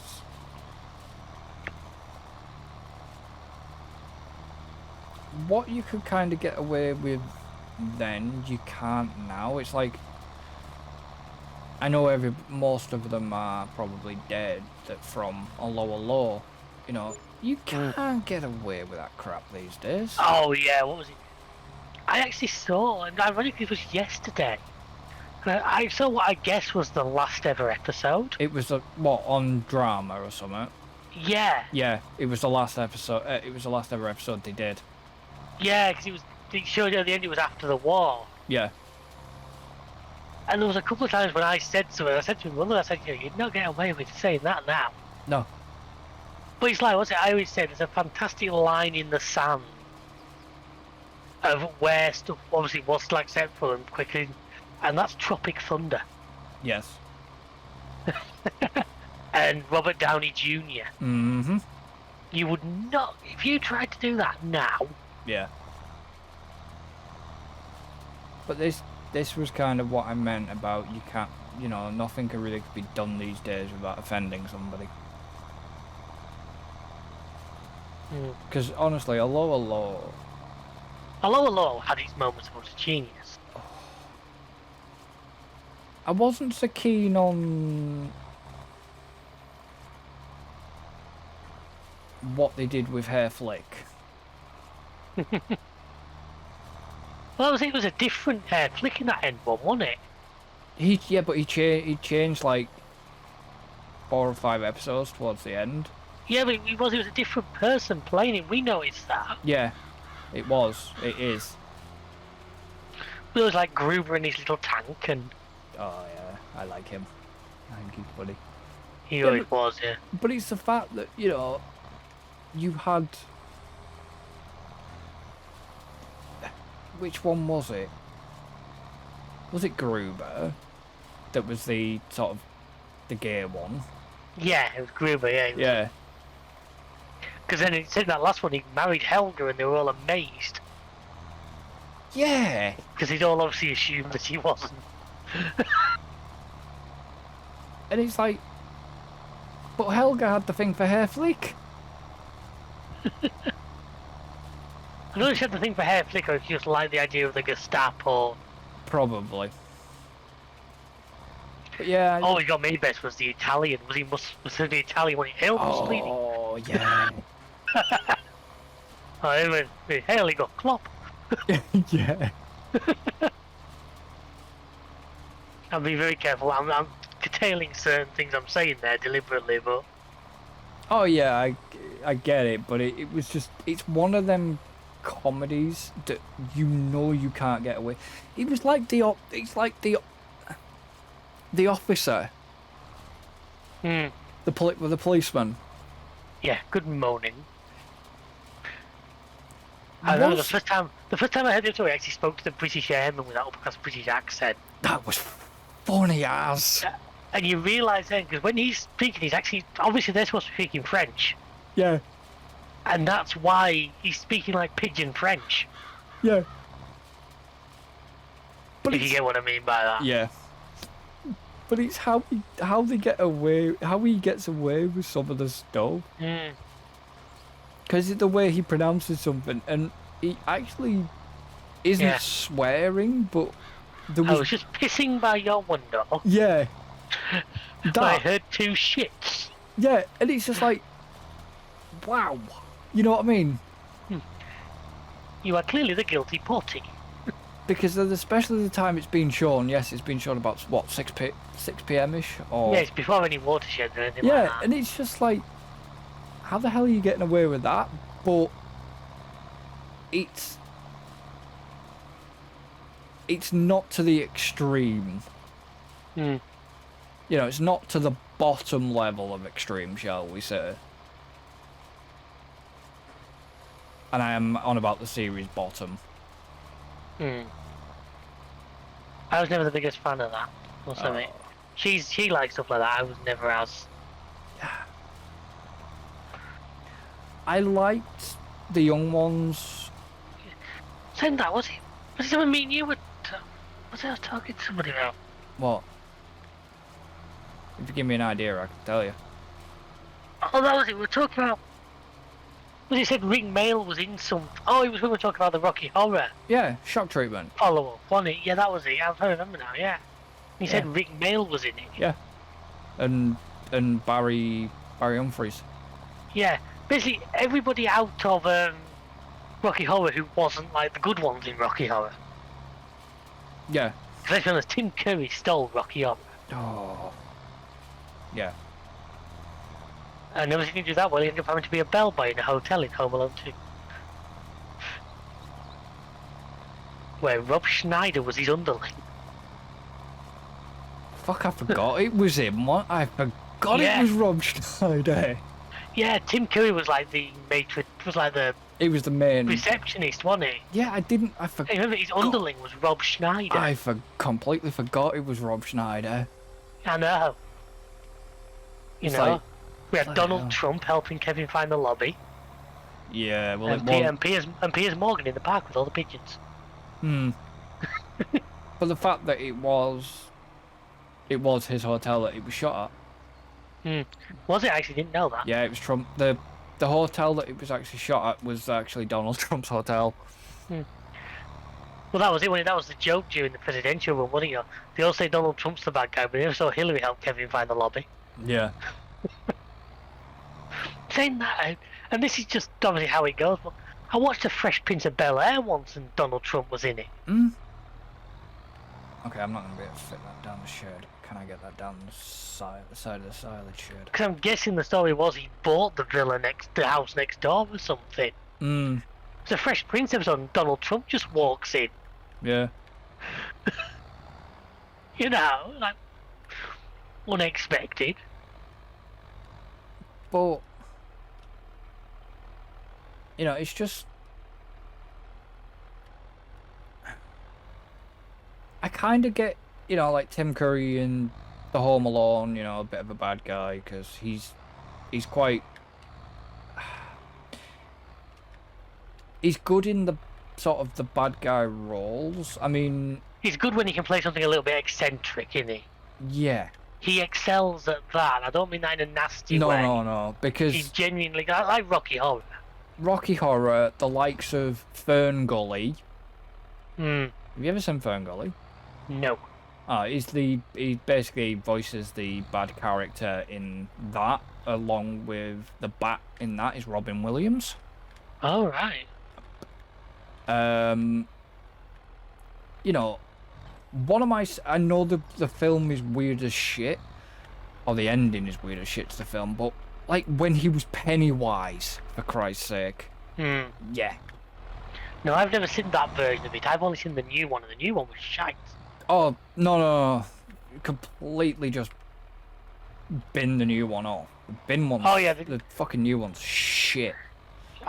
A: what you could kind of get away with then, you can't now. It's like... I know most of them are probably dead from a lower law. You know, you can't get away with that crap these days.
B: Oh yeah, what was it? I actually saw, and ironically it was yesterday. I saw what I guess was the last ever episode.
A: It was what, on drama or something?
B: Yeah.
A: Yeah, it was the last episode. It was the last ever episode they did.
B: Yeah, because it showed at the end it was after the war.
A: Yeah.
B: And there was a couple of times when I said to her, I said to my mother, I said, you'd not get away with saying that now.
A: No.
B: But it's like, what's it I always say, there's a fantastic line in the sand of where stuff obviously was acceptable and quickly, and that's Tropic Thunder.
A: Yes.
B: And Robert Downey Jr.
A: Mm-hmm.
B: You would not, if you tried to do that now.
A: Yeah. But this was kind of what I meant about you can't, you know, nothing can really be done these days without offending somebody. Because honestly, a lower law
B: Hello had its moments of utter genius.
A: I wasn't so keen on what they did with Hair Flick.
B: Well, it was a different hair flick in that end one, wasn't it?
A: But he changed like 4 or 5 episodes towards the end.
B: Yeah, but he was a different person playing it. We noticed that.
A: Yeah, it was. It is.
B: It was like Gruber in his little tank, and
A: Oh yeah, I like him. I think he's funny.
B: he always was, yeah.
A: But it's the fact that, you know, you had... Which one was it? Was it Gruber? That was the sort of the gay one.
B: Yeah, it was Gruber, yeah.
A: Yeah.
B: Because then it said in that last one he married Helga and they were all amazed.
A: Yeah.
B: Because he'd all obviously assumed that he wasn't.
A: And it's like... But Helga had the thing for Hair Flick.
B: I don't know if she had the thing for hair flick or if she just liked the idea of the Gestapo.
A: Probably. But yeah...
B: Oh, he got me best was the Italian. Was it the Italian when he hailed Mussolini?
A: Oh, yeah.
B: Oh, he went, hail, he got Klopp.
A: Yeah.
B: I'll be very careful. I'm curtailing certain things I'm saying there deliberately, but...
A: Oh yeah, I get it, but it was just, it's one of them comedies that you know you can't get away. It was like the officer,
B: Hmm.
A: the policeman.
B: Yeah, good moaning. I remember the first time I heard him talk, he actually spoke to the British airman with that upperclass British accent.
A: That was funny as.
B: And you realise then, because when he's speaking, he's actually, obviously they're supposed to be speaking French.
A: Yeah.
B: And that's why he's speaking like pidgin French.
A: Yeah. But
B: if you get what I mean by that.
A: Yeah. But it's how they get away, how he gets away with some of the stuff.
B: Mm.
A: Because it's the way he pronounces something, and he actually isn't swearing, but there was...
B: I was just pissing by your window.
A: Yeah.
B: I heard 2 shits.
A: Yeah, and it's just like, wow. You know what I mean?
B: You are clearly the guilty party.
A: Because especially the time it's been shown, yes, it's been shown about, what, 6 p.m.-ish? Or...
B: Yeah, it's before any watershed or anything like that.
A: Yeah, and it's just like, how the hell are you getting away with that? But it's not to the extreme.
B: Mm.
A: You know, it's not to the bottom level of extreme, shall we say. And I am on about the series bottom.
B: Hmm. I was never the biggest fan of that. Must admit. She likes stuff like that. I was never as.
A: I liked the young ones.
B: Saying that, was it something me and you were? Was I talking to somebody about?
A: What? If you give me an idea, I can tell you.
B: Oh, that was it. We were talking about. Was it said Ring Mail was in some? Oh, it was when we were talking about the Rocky Horror.
A: Yeah, Shock Treatment.
B: Follow up, wasn't it? Yeah, that was it. I remember now. Yeah. He said Ring Mail was in it.
A: Yeah. And Barry Humphries.
B: Yeah. Basically, everybody out of Rocky Horror who wasn't like the good ones in Rocky Horror.
A: Yeah.
B: Let's be honest, Tim Curry stole Rocky Horror.
A: Oh. Yeah.
B: And everything to do that well, he ended up having to be a bellboy in a hotel in Home Alone 2. Where Rob Schneider was his underling.
A: Fuck, I forgot it was him. What? I forgot it was Rob Schneider.
B: Yeah, Tim Curry was like the matron, was like the...
A: He was the main...
B: receptionist, wasn't he?
A: Yeah, I forgot.
B: I remember his underling was Rob Schneider.
A: I completely forgot it was Rob Schneider.
B: I know. You
A: It's
B: know,
A: like-
B: we had Donald Trump helping Kevin find the lobby.
A: Yeah, well,
B: And Piers Morgan in the park with all the pigeons.
A: But the fact that it was his hotel that it was shot at.
B: Was it? I actually didn't know that.
A: Yeah, it was Trump. The hotel that it was actually shot at was actually Donald Trump's hotel.
B: Well, that was it. That was the joke during the presidential run, wasn't it? They all say Donald Trump's the bad guy, but they also Hillary helped Kevin find the lobby.
A: Yeah.
B: Saying that, and this is just obviously how it goes. But I watched The Fresh Prince of Bel-Air once, and Donald Trump was in it.
A: Okay, I'm not gonna be able to fit that down the shed. Can I get that down the side of the silage shed?
B: Because I'm guessing the story was he bought the the house next door or something. It's a Fresh Prince episode, and Donald Trump just walks in.
A: Yeah.
B: You know, like unexpected.
A: But you know, it's just I kind of get, you know, like Tim Curry in The Home Alone, you know, a bit of a bad guy because he's quite he's good in the sort of the bad guy roles. I mean,
B: he's good when he can play something a little bit eccentric, isn't he?
A: Yeah.
B: He excels at that. I don't mean that in a nasty way.
A: No, because
B: he's genuinely like Rocky Horror.
A: Rocky Horror, the likes of Fern Gully.
B: Have
A: you ever seen Fern Gully?
B: No.
A: Oh, he basically voices the bad character in that, along with the Bat in that is Robin Williams.
B: Oh, right.
A: You know, I know the film is weird as shit, or the ending is weird as shit to the film, but like when he was Pennywise, for Christ's sake. Yeah.
B: No, I've never seen that version of it. I've only seen the new one, and the new one was shite.
A: Oh, no. Completely just bin the new one off. The bin one.
B: Oh, yeah.
A: The fucking new one's shit.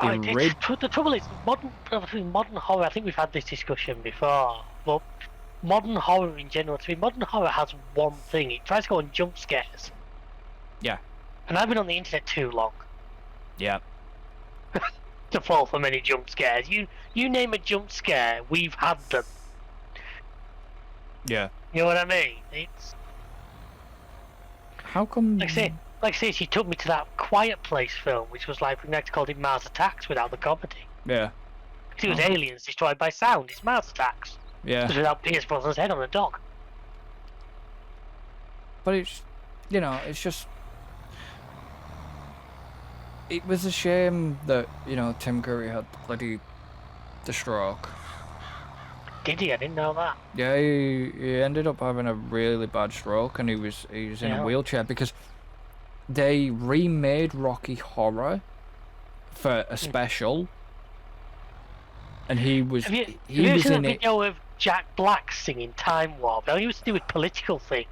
B: The trouble is, modern horror, I think we've had this discussion before, but modern horror in general, to me, modern horror has one thing. It tries to go on jump scares.
A: Yeah.
B: And I've been on the internet too long.
A: Yeah.
B: To fall for many jump scares. You name a jump scare, we've had them.
A: Yeah.
B: You know what I mean? It's...
A: How come...
B: Like I say, she took me to that Quiet Place film, which was like, we next called it Mars Attacks without the comedy.
A: Yeah.
B: Because it was aliens destroyed by sound. It's Mars Attacks.
A: Yeah.
B: Just without Pierce Brosnan's head on a dog.
A: But it's, you know, it's just... It was a shame that, you know, Tim Curry had the stroke.
B: Did he? I didn't know that.
A: Yeah, he ended up having a really bad stroke, and he was in a wheelchair because they remade Rocky Horror for a special, and he was
B: Have you
A: was
B: seen
A: in
B: a
A: it.
B: video of Jack Black singing Time Warp? Now, he was to do with political thing.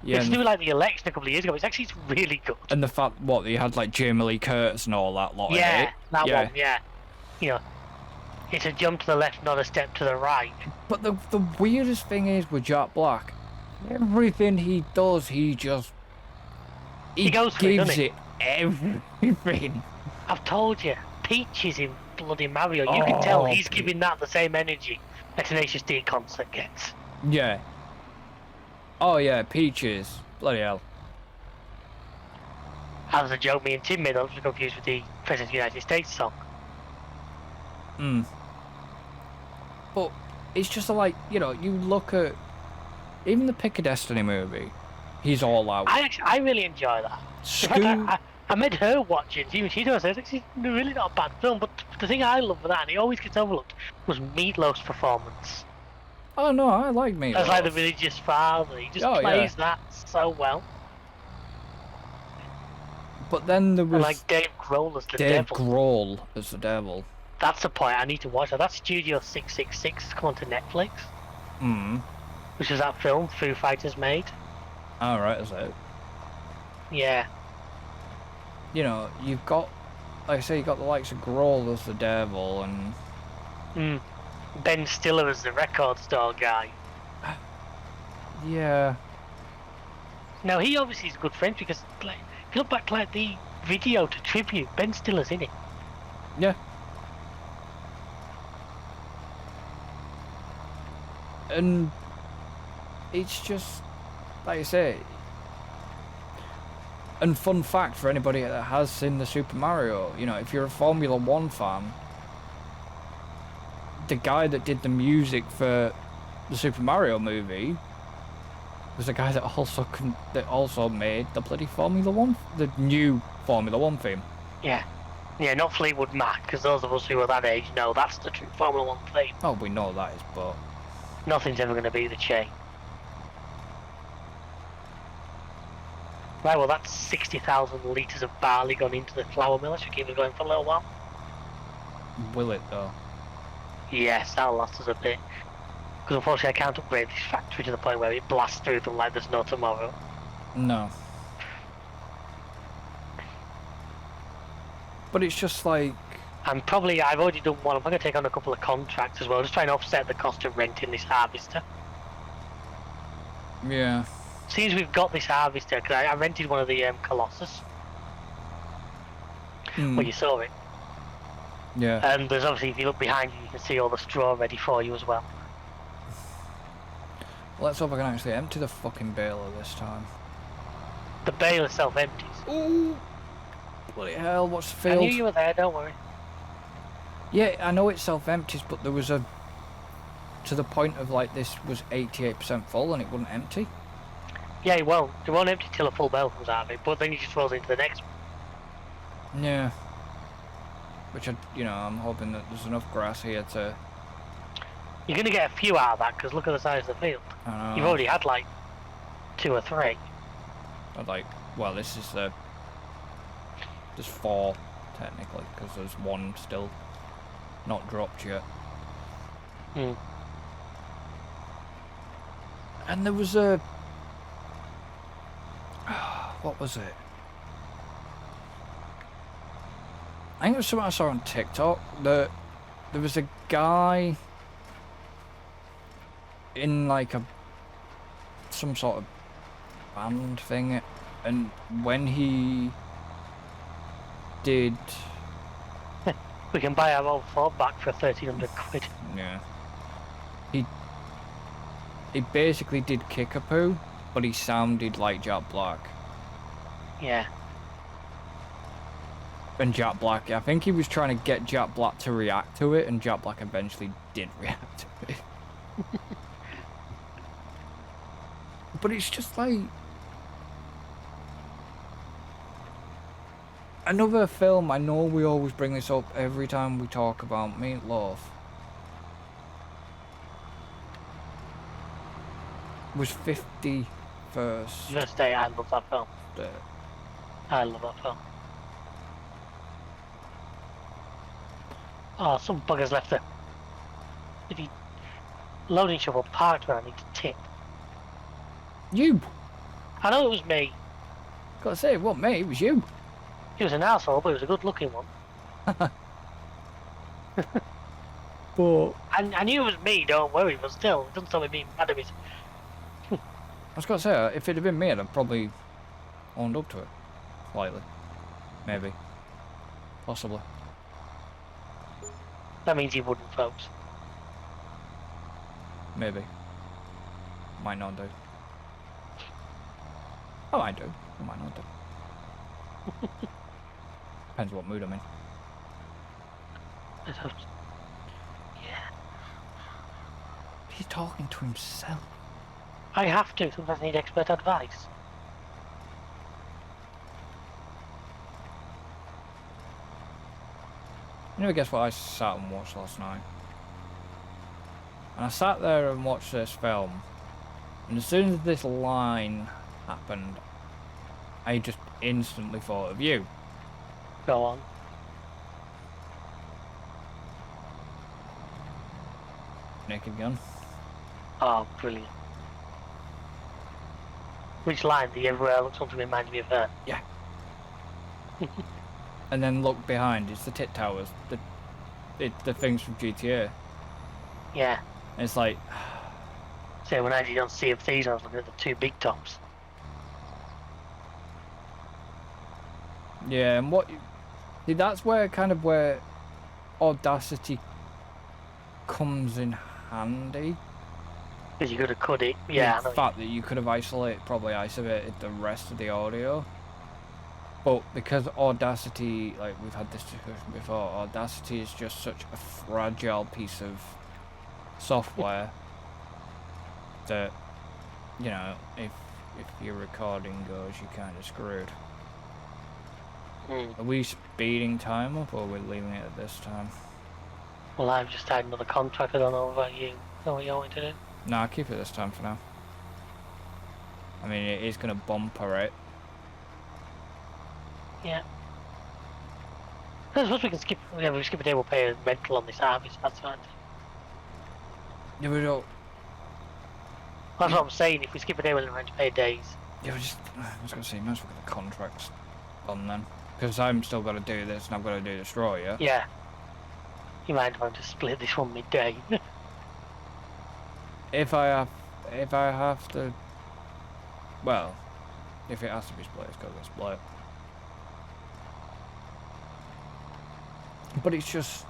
A: Yeah,
B: it's to do with like the election a couple of years ago. It's really good.
A: And the fact he had like Jamie Lee Curtis and all that lot.
B: Yeah,
A: in it.
B: that one. Yeah, you know, it's a jump to the left, not a step to the right.
A: But the weirdest thing is with Jack Black, everything he does, he gives it everything.
B: I've told you, Peach is in bloody Mario. You can tell he's giving that the same energy a Tenacious D concert gets.
A: Yeah. Oh yeah, Peaches. Bloody hell.
B: That was a joke me and Tim made. I was confused with the President of the United States song.
A: But it's just like, you know, you look at even the Pick of Destiny movie, he's all out.
B: I really enjoy that. In fact, I made her watch it. Even she knows it's really not a bad film. But the thing I love with that, and it always gets overlooked, was Meatloaf's performance.
A: Oh no, I like Meatloaf.
B: As like the religious father, he just plays that so well.
A: But then there was
B: like Dave Grohl as the devil.
A: Dave Grohl as the devil.
B: That's the point. I need to watch that. That's Studio 666. It's come onto Netflix. Which is that film Foo Fighters made.
A: All right, is it?
B: Yeah.
A: You know, you've got, like I say, you got the likes of Grohl as the devil and.
B: Ben Stiller as the record store guy.
A: Yeah.
B: Now he obviously is good friends because, like, if you look back like the video to tribute, Ben Stiller's in it.
A: Yeah. And it's just, like I say, and fun fact for anybody that has seen the Super Mario, you know, if you're a Formula 1 fan, the guy that did the music for the Super Mario movie was a guy that also made the bloody Formula One, the new Formula One theme.
B: Yeah. Yeah, not Fleetwood Mac, because those of us who are that age know that's the true Formula One theme.
A: Oh, we know that is, but
B: nothing's ever going to be the chain. Right, well that's 60,000 litres of barley gone into the flour mill. It should keep it going for a little while.
A: will it though?
B: Yes, that'll last us a bit. Because unfortunately I can't upgrade this factory to the point where it blasts through them like there's no tomorrow.
A: No. But it's just like...
B: I've already done one. I'm going to take on a couple of contracts as well, just trying to offset the cost of renting this harvester.
A: Yeah.
B: Seems we've got this harvester, because I rented one of the Colossus. Well, you saw it.
A: Yeah.
B: And there's obviously, if you look behind you, you can see all the straw ready for you as well.
A: Let's hope I can actually empty the fucking baler this time.
B: The baler self-empties.
A: Ooh! Bloody hell, what's the field?
B: I knew you were there, don't worry.
A: Yeah, I know it self-empties, but there was a... To the point of, like, this was 88% full and it wouldn't empty.
B: Yeah, it won't. It won't empty till a full bale comes out of it, but then it just rolls into the next one.
A: Yeah. Which, I'm hoping that there's enough grass here to...
B: You're going to get a few out of that, because look at the size of the field.
A: I know.
B: You've already had, like, 2 or 3.
A: I'd like... Well, this is the... There's 4, technically, because there's 1 still not dropped yet. And there was a... What was it? I think it was something I saw on TikTok. There was a guy in like some sort of band thing, and when he did...
B: We can buy our old Ford back for 1,300 quid.
A: Yeah. He basically did Kickapoo, but he sounded like Jack Black.
B: Yeah.
A: And Jack Black, I think he was trying to get Jack Black to react to it, and Jack Black eventually did react to it. But it's just like... Another film, I know we always bring this up every time we talk about Meatloaf, was 51st.
B: First Day, I love that film. I love that film. Oh, some buggers left the loading shovel parked where I need to tip.
A: You!
B: I know it was me.
A: Gotta say, it wasn't me, it was you.
B: He was an asshole, but he was a good looking one.
A: But...
B: I knew it was me, don't worry, but still, it doesn't stop me being mad at me.
A: I was gonna say, if it had been me, I'd have probably owned up to it. Slightly. Maybe. Possibly.
B: That means he wouldn't, folks.
A: Maybe. Might not do. I might do. I might not do. Depends what mood I'm in.
B: Yeah.
A: He's talking to himself.
B: I have to, sometimes I need expert advice.
A: You know, guess what I sat and watched last night? And I sat there and watched this film, and as soon as this line happened, I just instantly thought of you.
B: Go on.
A: Naked Gun.
B: Oh, brilliant. Which line? The everywhere I look something reminds me of her.
A: Yeah. And then look behind, it's the Tit Towers, the things from GTA.
B: Yeah.
A: And it's like...
B: So when I did on Sea of Thieves, I was looking at the 2 big tops.
A: Yeah, and what... See, that's where where Audacity comes in handy.
B: Because you could have cut it. Yeah.
A: The fact that you could have probably isolated the rest of the audio. But because Audacity, like we've had this discussion before, Audacity is just such a fragile piece of software that, you know, if your recording goes, you're kind of screwed. Are we speeding time up, or are we leaving it at this time?
B: Well, I've just had another contract. I don't know about you. Know what you want me to do?
A: No, I'll keep it this time for now. I mean, it is going to bumper it.
B: Yeah. I suppose we can skip. Yeah, we skip a day. We'll pay a rental on this service. That's fine.
A: Yeah, we don't.
B: That's what I'm saying. If we skip a day, we'll have to pay days.
A: Yeah, I was going to say, you might as well get the contracts on then. Because I'm still got to do this, and I've got to do Destroyer.
B: Yeah. You might want to split this one midday.
A: If I have to, well, if it has to be split, it's got to be split. But it's just,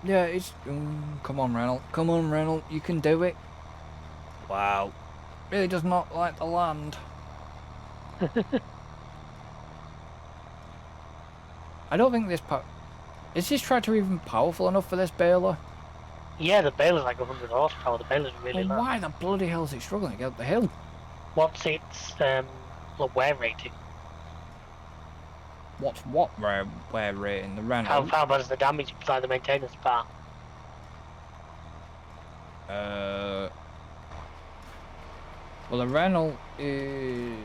A: yeah, it's, come on, Reynolds, you can do it. Wow, really does not like the land. I don't think this is this tractor even powerful enough for this baler?
B: Yeah, the baler's like 100 horsepower. The baler's really low.
A: Why the bloody hell is it struggling to get up the hill?
B: What's its wear rating?
A: What's what wear rating? The Renault?
B: How bad is the damage beside the maintenance part?
A: Well, the Renault is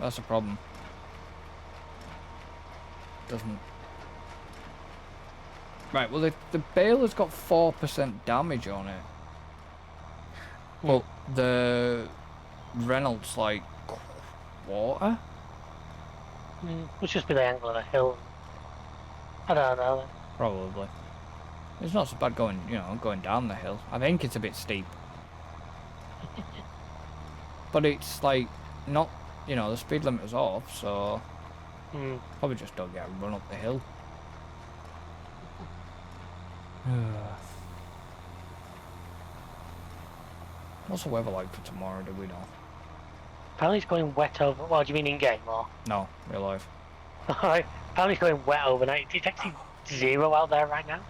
A: that's a problem. Doesn't. Right, well, the baler's got 4% damage on it. Well, the Renault's like quarter?
B: Must just be the angle of the hill. I don't know.
A: Probably. It's not so bad going, you know, going down the hill. I think it's a bit steep. But it's like, not, you know, the speed limit is off, so probably just don't get a run up the hill. What's the weather like for tomorrow, do we know?
B: Apparently it's going wet over... Well, do you mean in-game or?
A: No, real life.
B: Alright, apparently it's going wet overnight. It's actually 0 out there right now.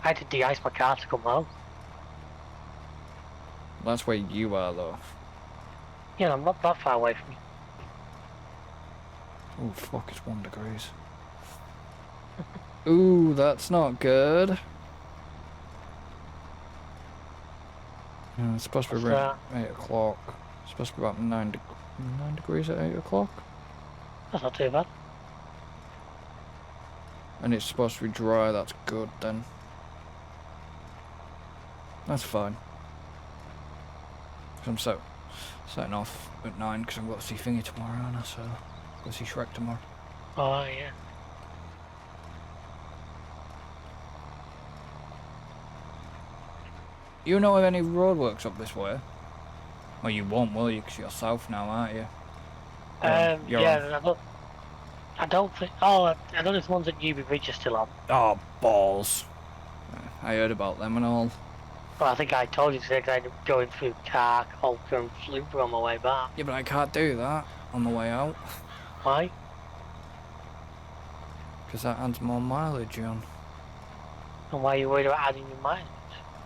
B: I had to de-ice my car to come home.
A: That's where you are, though.
B: Yeah, I'm not that far away from you.
A: Oh, fuck, it's 1 degrees. Ooh, that's not good. Yeah, it's supposed to be around 8 o'clock. It's supposed to be about 9 degrees at 8 o'clock.
B: That's not too bad.
A: And it's supposed to be dry, that's good then. That's fine. I'm setting off at 9 because I've got to see Thingy tomorrow, and so I'll go see Shrek tomorrow.
B: Oh, yeah.
A: You know of any roadworks up this way? Well, you won't, will you? Because you're south now, aren't you?
B: Yeah, I don't think... Oh, I don't know if the ones at Newby Bridge are still on.
A: Oh, balls. I heard about them and all.
B: Well, I think I told you today because I ended up going through Cark, Holker and Fluper on my way back.
A: Yeah, but I can't do that on the way out.
B: Why?
A: Because that adds more mileage on.
B: And why are you worried about adding your mileage?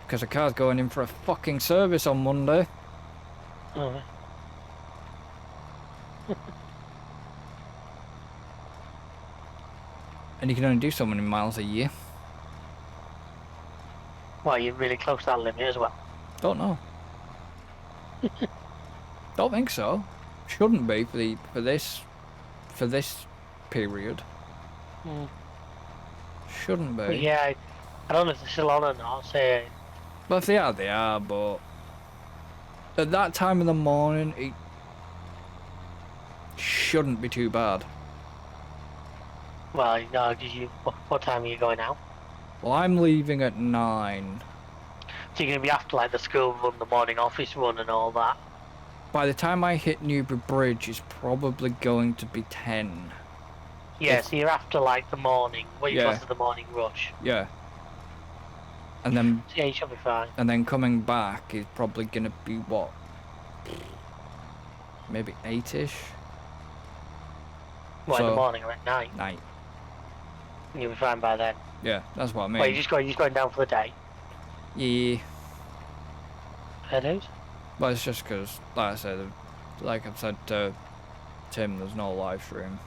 A: Because the car's going in for a fucking service on Monday.
B: Oh.
A: And you can only do so many miles a year.
B: Well, you're really close to that limit as well.
A: Don't know. Don't think so. Shouldn't be for this period. Shouldn't be.
B: But yeah, I don't know if they're still on or not. Say.
A: Well, if they are, but at that time in the morning, it shouldn't be too bad.
B: Well, no, what time are you going out?
A: Well, I'm leaving at 9.
B: So you're going to be after like the school run, the morning office run and all that?
A: By the time I hit Newbury Bridge, it's probably going to be 10.
B: Yeah, so you're after like the morning, what you
A: Yeah.
B: class as the morning rush.
A: Yeah. And then,
B: So yeah, you should be fine.
A: and then coming back is probably going to be what? maybe 8ish.
B: What, in the morning or at night?
A: Night.
B: You'll be fine by then.
A: Yeah, that's what I mean.
B: Wait, you're just going down for the day?
A: Yeah.
B: Fair dues?
A: But it's just because, like I said, like I've said to Tim, there's no live stream.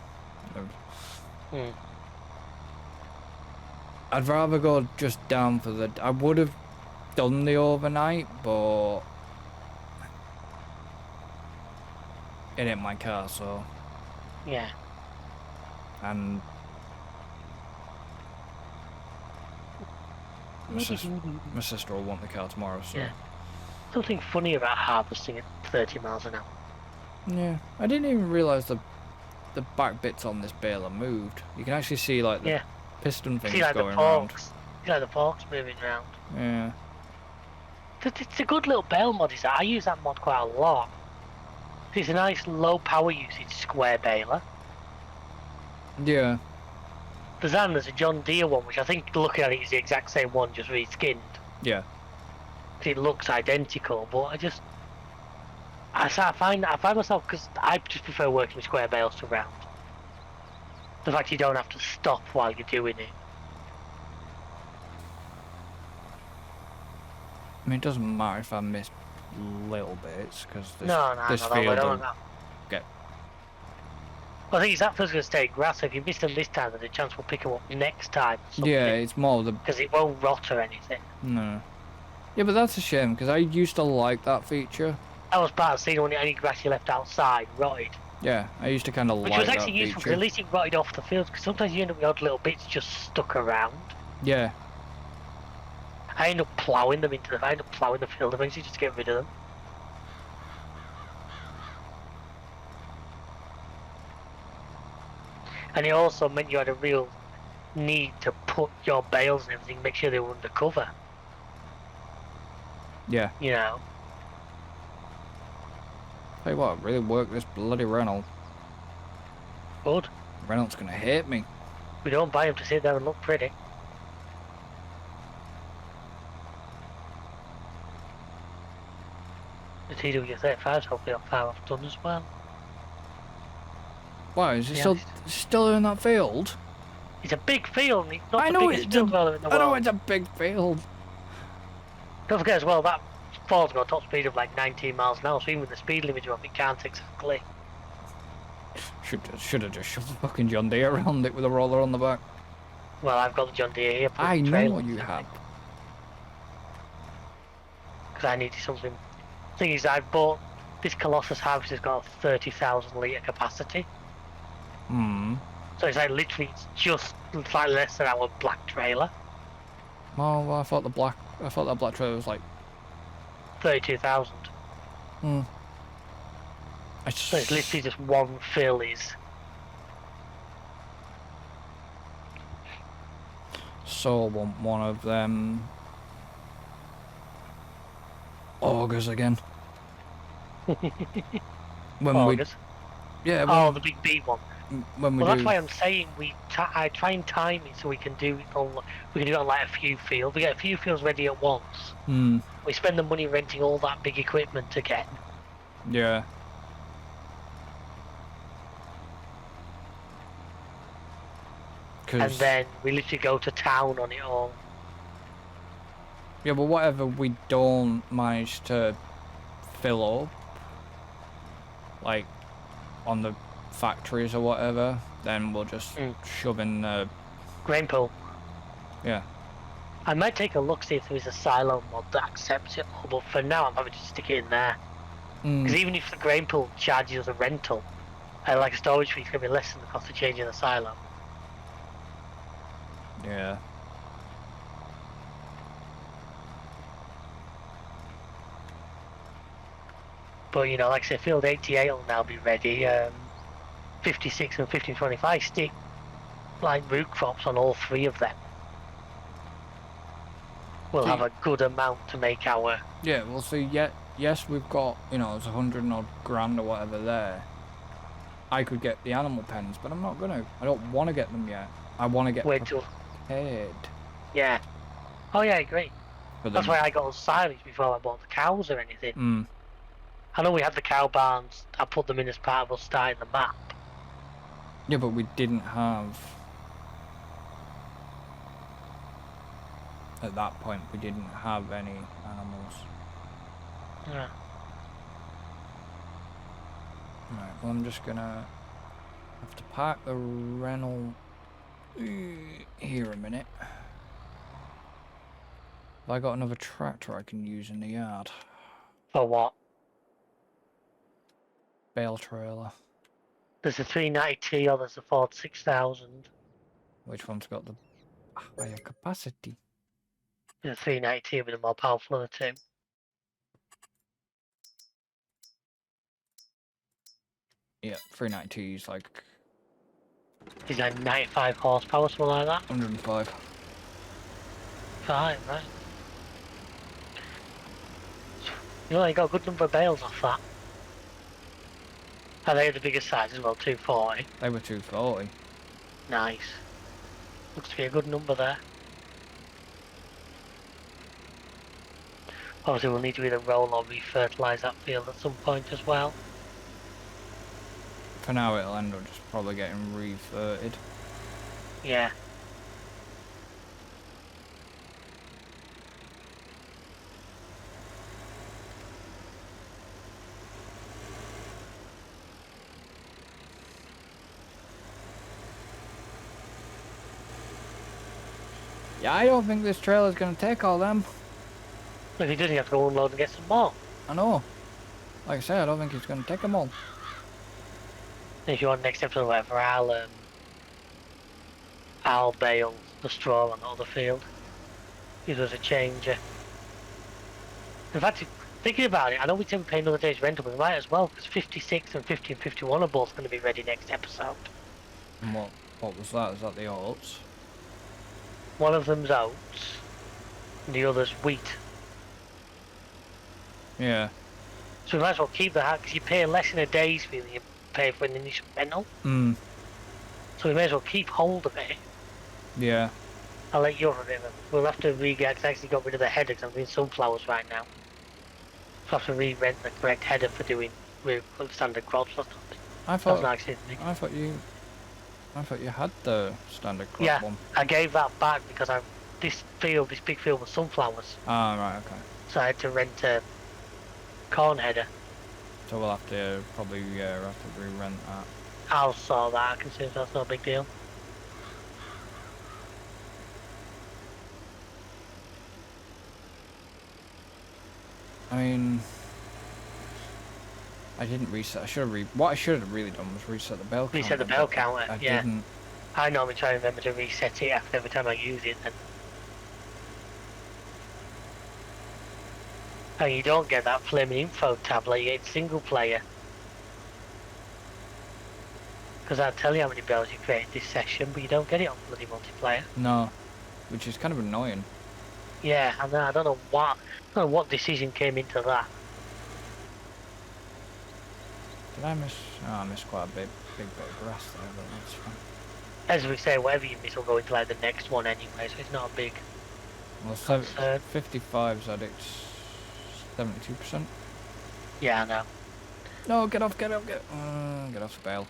A: I'd rather go just down for the... I would have done the overnight, but... it ain't my car, so...
B: Yeah.
A: And... my sister will want the car tomorrow, so...
B: Yeah. Something funny about harvesting at 30 miles an hour.
A: Yeah. I didn't even realise the back bits on this baler moved. You can actually see, like, the piston things
B: like
A: going around.
B: See, like the forks moving around.
A: Yeah.
B: It's a good little bale mod, is that? I use that mod quite a lot. It's a nice low power usage square baler.
A: Yeah.
B: There's a John Deere one, which I think looking at it is the exact same one, just reskinned.
A: Yeah.
B: It looks identical, but I find myself, because I just prefer working with square bales to round. The fact you don't have to stop while you're doing it.
A: I mean, it doesn't matter if I miss little bits, because this
B: no,
A: field will
B: get... Well, I think that field's going to stay grass, so if you miss them this time, there's a chance we'll pick them up next time.
A: Yeah, it's more the...
B: because it won't rot or anything.
A: No. Yeah, but that's a shame, because I used to like that feature.
B: That was part of seeing when any grass you left outside rotted.
A: Yeah, I used to kind of like that
B: feature. Which
A: feature.
B: was actually useful, because at least it rotted off the field, because sometimes you end up with odd little bits just stuck around.
A: Yeah.
B: I end up ploughing them I end up ploughing the field eventually just to get rid of them. And it also meant you had a real need to put your bales and everything, make sure they were under cover.
A: Yeah.
B: You know.
A: Tell you what, really worked this bloody Renault.
B: Good.
A: Renault's gonna hate me.
B: We don't buy them to sit there and look pretty. The TW35's hopefully not far off done as well.
A: Why, is it still in that field?
B: It's a big field, and it's not
A: I
B: the
A: know
B: biggest field roller in the world.
A: I know it's a big field.
B: Don't forget as well, that Ford's got a top speed of like 19 miles an hour, so even with the speed limit up, it can't exactly.
A: Should have just shoved the fucking John Deere around it with a roller on the back.
B: Well, I've got the John Deere here.
A: I know you have.
B: Because I needed something. Thing is, I bought this Colossus harvester's got a 30,000 litre capacity. So it's like literally, it's just like less than our black trailer.
A: Oh, well, I thought that black trailer was like
B: 32,000. So it's literally just one fill is.
A: So I want one of them augers again.
B: Augers?
A: Yeah.
B: The big B one.
A: When
B: that's why I'm saying I try and time it so we can do it on like a few fields. We get a few fields ready at once. We spend the money renting all that big equipment again.
A: Yeah.
B: And then we literally go to town on it all.
A: Yeah, but whatever we don't manage to fill up, like on the factories or whatever, then we'll just shove in the
B: grain pool.
A: Yeah.
B: I might take a look, see if there is a silo mod that accepts it all, but for now I'm having to stick it in there. Because even if the grain pool charges us a rental, like a storage fee, it's going to be less than the cost of changing the silo.
A: Yeah.
B: But you know, like I said, field 88 will now be ready. 56 and 1525 stick like root crops on all three of them. We'll have a good amount to make our...
A: Yeah, we'll see. Yes, we've got, it's 100 and odd grand or whatever there. I could get the animal pens, but I'm not gonna. I don't want to get them yet. I want to get prepared.
B: Yeah. Oh yeah, I agree. That's why I got silage before I bought the cows or anything. I know we had the cow barns. I put them in as part of us starting the map.
A: Yeah, but we didn't have... At that point, we didn't have any animals.
B: Yeah.
A: Right, well, I'm just gonna have to park the Renault here a minute. Have I got another tractor I can use in the yard?
B: For what?
A: Bale trailer.
B: There's a 390T or there's a Ford 6000.
A: Which one's got the higher capacity?
B: The 390T will be the more powerful of the two.
A: Yeah, 392 is like...
B: Is that 95 horsepower, something like that?
A: 105.
B: Fine, right. You know, you got a good number of bales off that. Are they the biggest size as well, 240?
A: They were 240.
B: Nice. Looks to be a good number there. Obviously we'll need to either roll or re-fertilise that field at some point as well.
A: For now it'll end up just probably getting reverted.
B: Yeah.
A: Yeah, I don't think this trailer's gonna take all them.
B: If he does, you have to go unload and get some more.
A: I know. Like I say, I don't think he's gonna take them all.
B: If you want next episode or whatever, I'll bale the straw on the other field. Give us a changer. In fact, thinking about it, I know we said we pay another day's rental, but we might as well, because 56 and 50 and 51 are both going to be ready next episode.
A: And what was that? Is that the oats?
B: One of them's oats, and the other's wheat.
A: Yeah.
B: So we might as well keep that, because you pay less in a day's fee than you pay for an initial rental.
A: Mm.
B: So we may as well keep hold of it.
A: Yeah.
B: I'll let you have it. We'll have to re-get, because I actually got rid of the header, because I'm doing sunflowers right now. So I'll have to re-rent the correct header for doing standard crops or something.
A: I thought you had the standard crop
B: Yeah,
A: one.
B: I gave that back because this big field was sunflowers.
A: Ah, right, okay.
B: So I had to rent a corn header.
A: So we'll have to probably have to re-rent that.
B: I'll sort that. I can see if that's no big deal.
A: I mean, I didn't reset. What I should have really done was reset the bell counter.
B: Reset the bell counter.
A: I
B: yeah.
A: didn't.
B: I normally try and remember to reset it after every time I use it. And you don't get that flaming info tab like you get single player. Because I'll tell you how many bells you created this session, but you don't get it on bloody multiplayer.
A: No, which is kind of annoying.
B: Yeah, and I don't know what decision came into that.
A: Did I miss? Oh, I missed quite a big bit of grass there, but that's fine.
B: As we say, whatever you miss will go into like the next one anyway, so it's not a big
A: Well,
B: concern.
A: 55's at its 72%.
B: Yeah, I know.
A: No, get off the bale.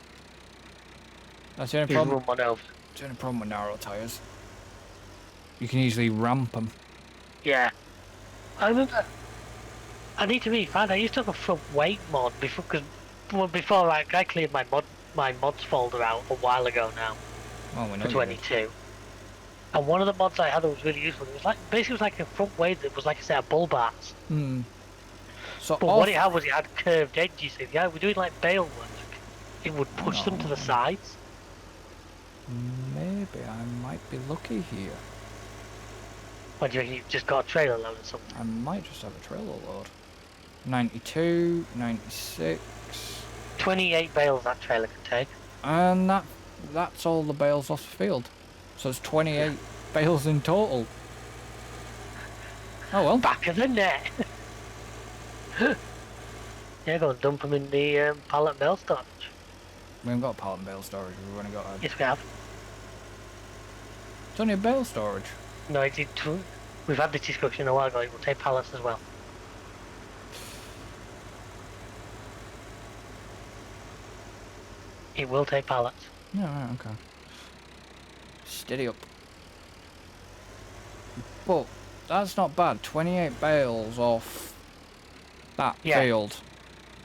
A: That's the only
B: Just
A: problem.
B: run one over.
A: It's the only problem with narrow tyres. You can easily ramp them.
B: Yeah. I remember. I need to really find. I used to have a front weight mod before I cleared my mods folder out a while ago now.
A: Well, we know
B: For 22. And one of the mods I had that was really useful. It was like basically it was like a front weight that was like a set of bull bars.
A: Hmm. So
B: But what it had was it had curved edges. So if you were doing like bale work, it would push them to the sides.
A: Maybe I might be lucky here.
B: What do you reckon? You've just got a trailer load or something?
A: I might just have a trailer load. 92, 96.
B: 28 bales that trailer can take.
A: And that's all the bales off the field. So it's 28 bales in total. Oh well.
B: Back of the net. Yeah, go and dump them in the pallet bale storage.
A: We haven't got a pallet and bale storage, we've only got a...
B: Yes, we have.
A: It's only a bale storage.
B: No, we've had this discussion a while ago. It will take pallets as well. It will take pallets.
A: Yeah, right, okay. Steady up. But that's not bad. 28 bales off that
B: Yeah.
A: field.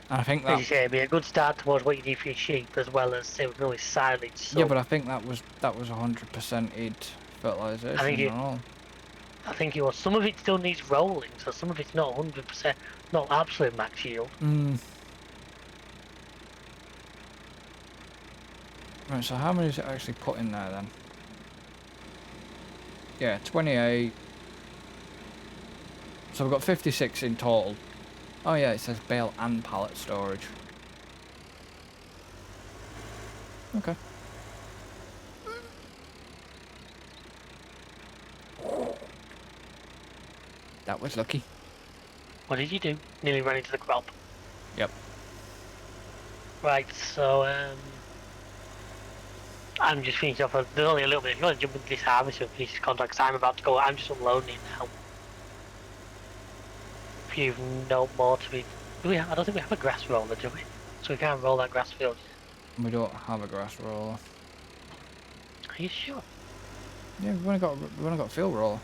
A: And I think
B: As
A: that...
B: you say, it'd be a good start towards what you need for your sheep, as well as say we can always silage some.
A: Yeah, but I think that was 100%ed fertilisation and all.
B: I think it was. Some of it still needs rolling, so some of it's not 100%, not absolute max yield.
A: Right, so how many is it actually put in there then? Yeah, 28. So we've got 56 in total. Oh yeah, it says bale and pallet storage. Okay. That was lucky.
B: What did you do? Nearly ran into the crop.
A: Yep.
B: Right, so I'm just finishing off. There's only a little bit. If you want to jump into this harvest and finish this contract, 'cause I'm about to go. I'm just unloading it now. If you've no more to be, I don't think we have a grass roller, do we? So we can't roll that grass field.
A: We don't have a grass roller.
B: Are you sure?
A: Yeah, we've only got a field roller.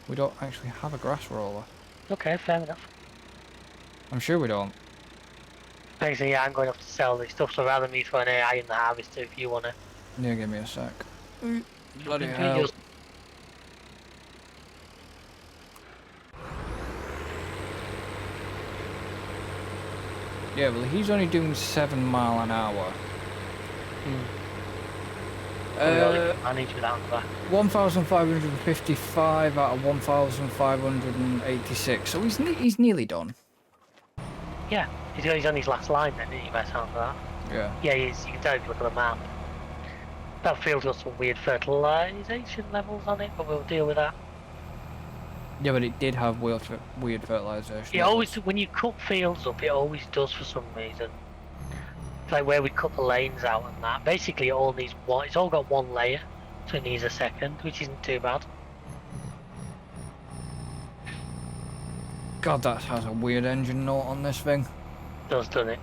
A: We don't actually have a grass roller.
B: Okay, fair enough.
A: I'm sure we don't.
B: Basically, yeah, I'm going to have to sell this stuff, so rather than me throw an AI in the harvester, if you want to.
A: Yeah, give me a sec. Bloody
B: into
A: hell.
B: just-
A: Yeah, well, he's only doing 7 mile an hour.
B: Manage without that.
A: 1,555 out of 1,586. So he's nearly done.
B: Yeah, he's on his last line then, didn't you, by the sound of that?
A: Yeah.
B: Yeah, he is. You can tell if you look at the map. That field's got some weird fertilisation levels on it, but we'll deal with that.
A: Yeah, but it did have weird fertilisation.
B: It always, when you cut fields up, it always does for some reason. It's like where we cut the lanes out and that. Basically, it all needs one. It's all got one layer, so it needs a second, which isn't too bad.
A: God, that has a weird engine note on this thing.
B: Doesn't it?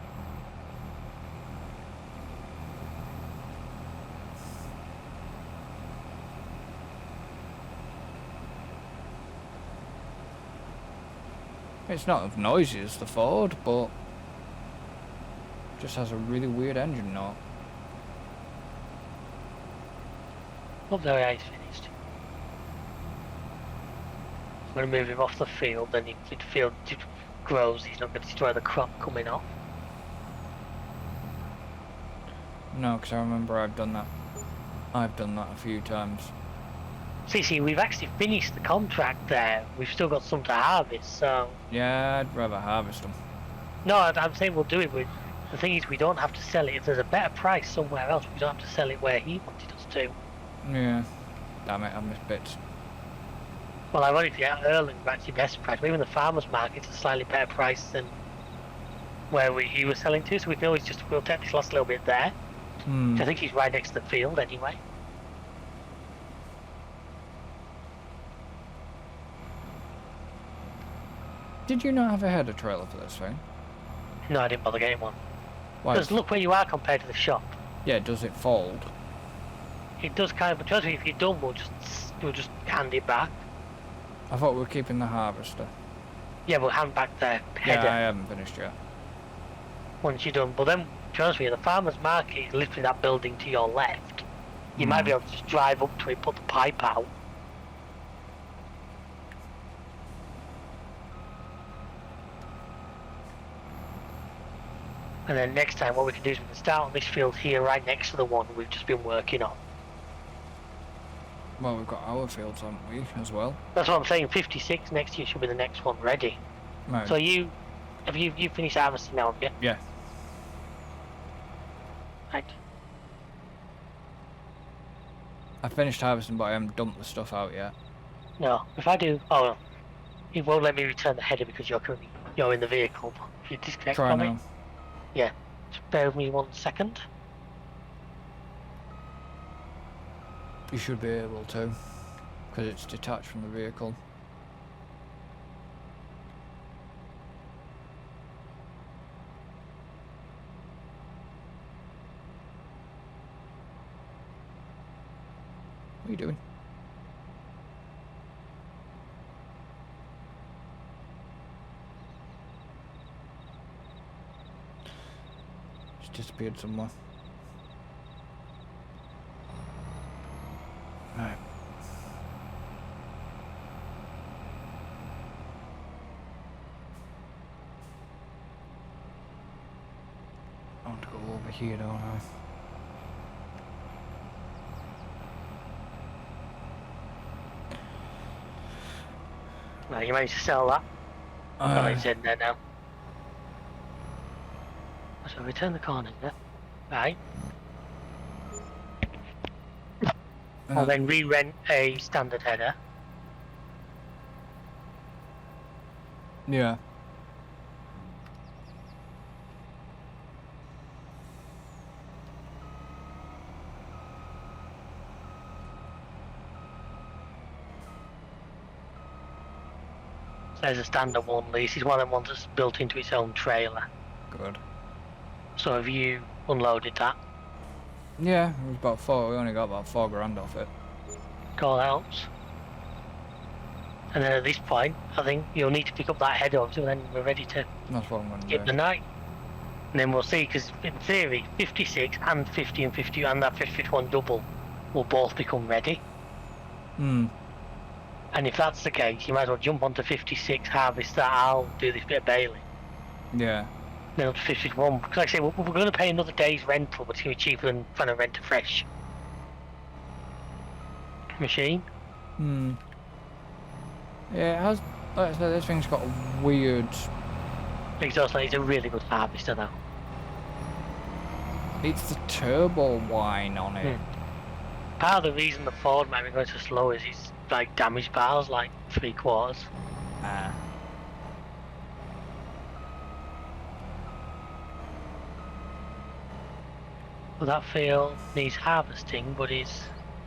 A: It's not as noisy as the Ford, but just has a really weird engine note.
B: Up there, yeah, he's finished. I'm going to move him off the field, then if the field grows, he's not going to destroy the crop coming off.
A: No, because I remember I've done that. I've done that a few times.
B: See, we've actually finished the contract there. We've still got some to harvest, so...
A: Yeah, I'd rather harvest them.
B: No, I'm saying we'll do it with... The thing is, we don't have to sell it. If there's a better price somewhere else, we don't have to sell it where he wanted us to.
A: Yeah. Damn it, I missed bits.
B: Well, ironically, at Erlang, we're actually best price. But even the farmer's market's a slightly better price than where he was selling to, so we can always just... We'll take this last little bit there. Which I think he's right next to the field anyway.
A: Did you not have a header trailer for this thing?
B: No, I didn't bother getting one.
A: Why?
B: Because look where you are compared to the shop.
A: Yeah, does it fold?
B: It does kind of, but trust me, if you're done, we'll just hand it back.
A: I thought we were keeping the harvester.
B: Yeah, we'll hand back the header
A: Yeah, I haven't finished yet.
B: once you're done. But then, trust me, the farmer's market is literally that building to your left. You might be able to just drive up to it, put the pipe out. And then next time what we can do is we can start on this field here right next to the one we've just been working on.
A: Well, we've got our fields, haven't we, as well?
B: That's what I'm saying, 56 next year should be the next one ready.
A: Right.
B: So you finished harvesting now, have you?
A: Yeah.
B: Right.
A: I finished harvesting, but I haven't dumped the stuff out yet.
B: No, if I do, it won't let me return the header because you're in the vehicle. If you disconnect
A: Try
B: from
A: now.
B: it, yeah. Just bear with me 1 second.
A: You should be able to, because it's detached from the vehicle. you doing? She's disappeared somewhere. Right. I want to go over here, don't I?
B: Right, you managed to sell that. Oh, it's in there now. So we turn the corner there. Right. I'll then re-rent a standard header.
A: Yeah.
B: So there's a standard one lease. It's one of the ones that's built into its own trailer.
A: Good.
B: So have you unloaded that?
A: Yeah, it was about 4. We only got about 4 grand off it.
B: Call helps. And then at this point, I think you'll need to pick up that header, so then we're ready to
A: That's what I'm going to
B: skip
A: do.
B: the night. And then we'll see, because in theory, 56 and 50 and 50 and that 51 double will both become ready.
A: Hmm.
B: And if that's the case, you might as well jump onto 56, harvest that, I'll do this bit of bailing.
A: Yeah.
B: Then up to 51, because like I say, we're going to pay another day's rental, but it's going to be cheaper than trying to rent a fresh machine.
A: Hmm. Yeah, it has. Like I said, this thing's got a weird.
B: Exhaust light is a really good harvester though.
A: It's the turbo whine on it.
B: Part of the reason the Ford might be going so slow is it's like damaged bars, like 3/4. Well, that field needs harvesting, but it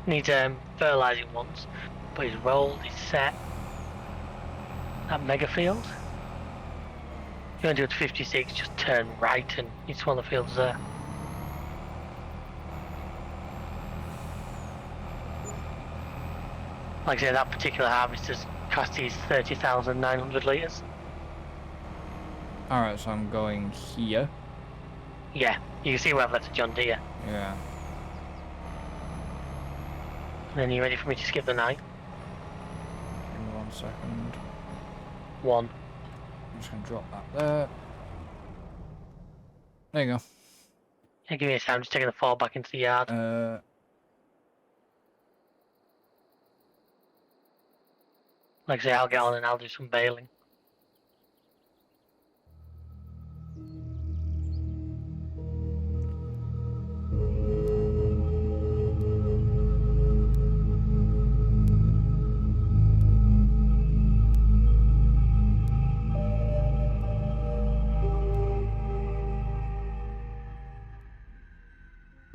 B: needs fertilizing once. But it's rolled, it's set. That mega field. If you want to do it to 56, just turn right and it's one of the fields there. Like I say, that particular harvester's capacity is 30,900 litres.
A: Alright, so I'm going here.
B: Yeah, you can see where I've left the John Deere.
A: Yeah.
B: And then you ready for me to skip the night?
A: Give me 1 second.
B: 1.
A: I'm just going to drop that there. There you go.
B: Yeah, give me a second, I'm just taking the fall back into the yard. Like I say, I'll get on and I'll do some baling.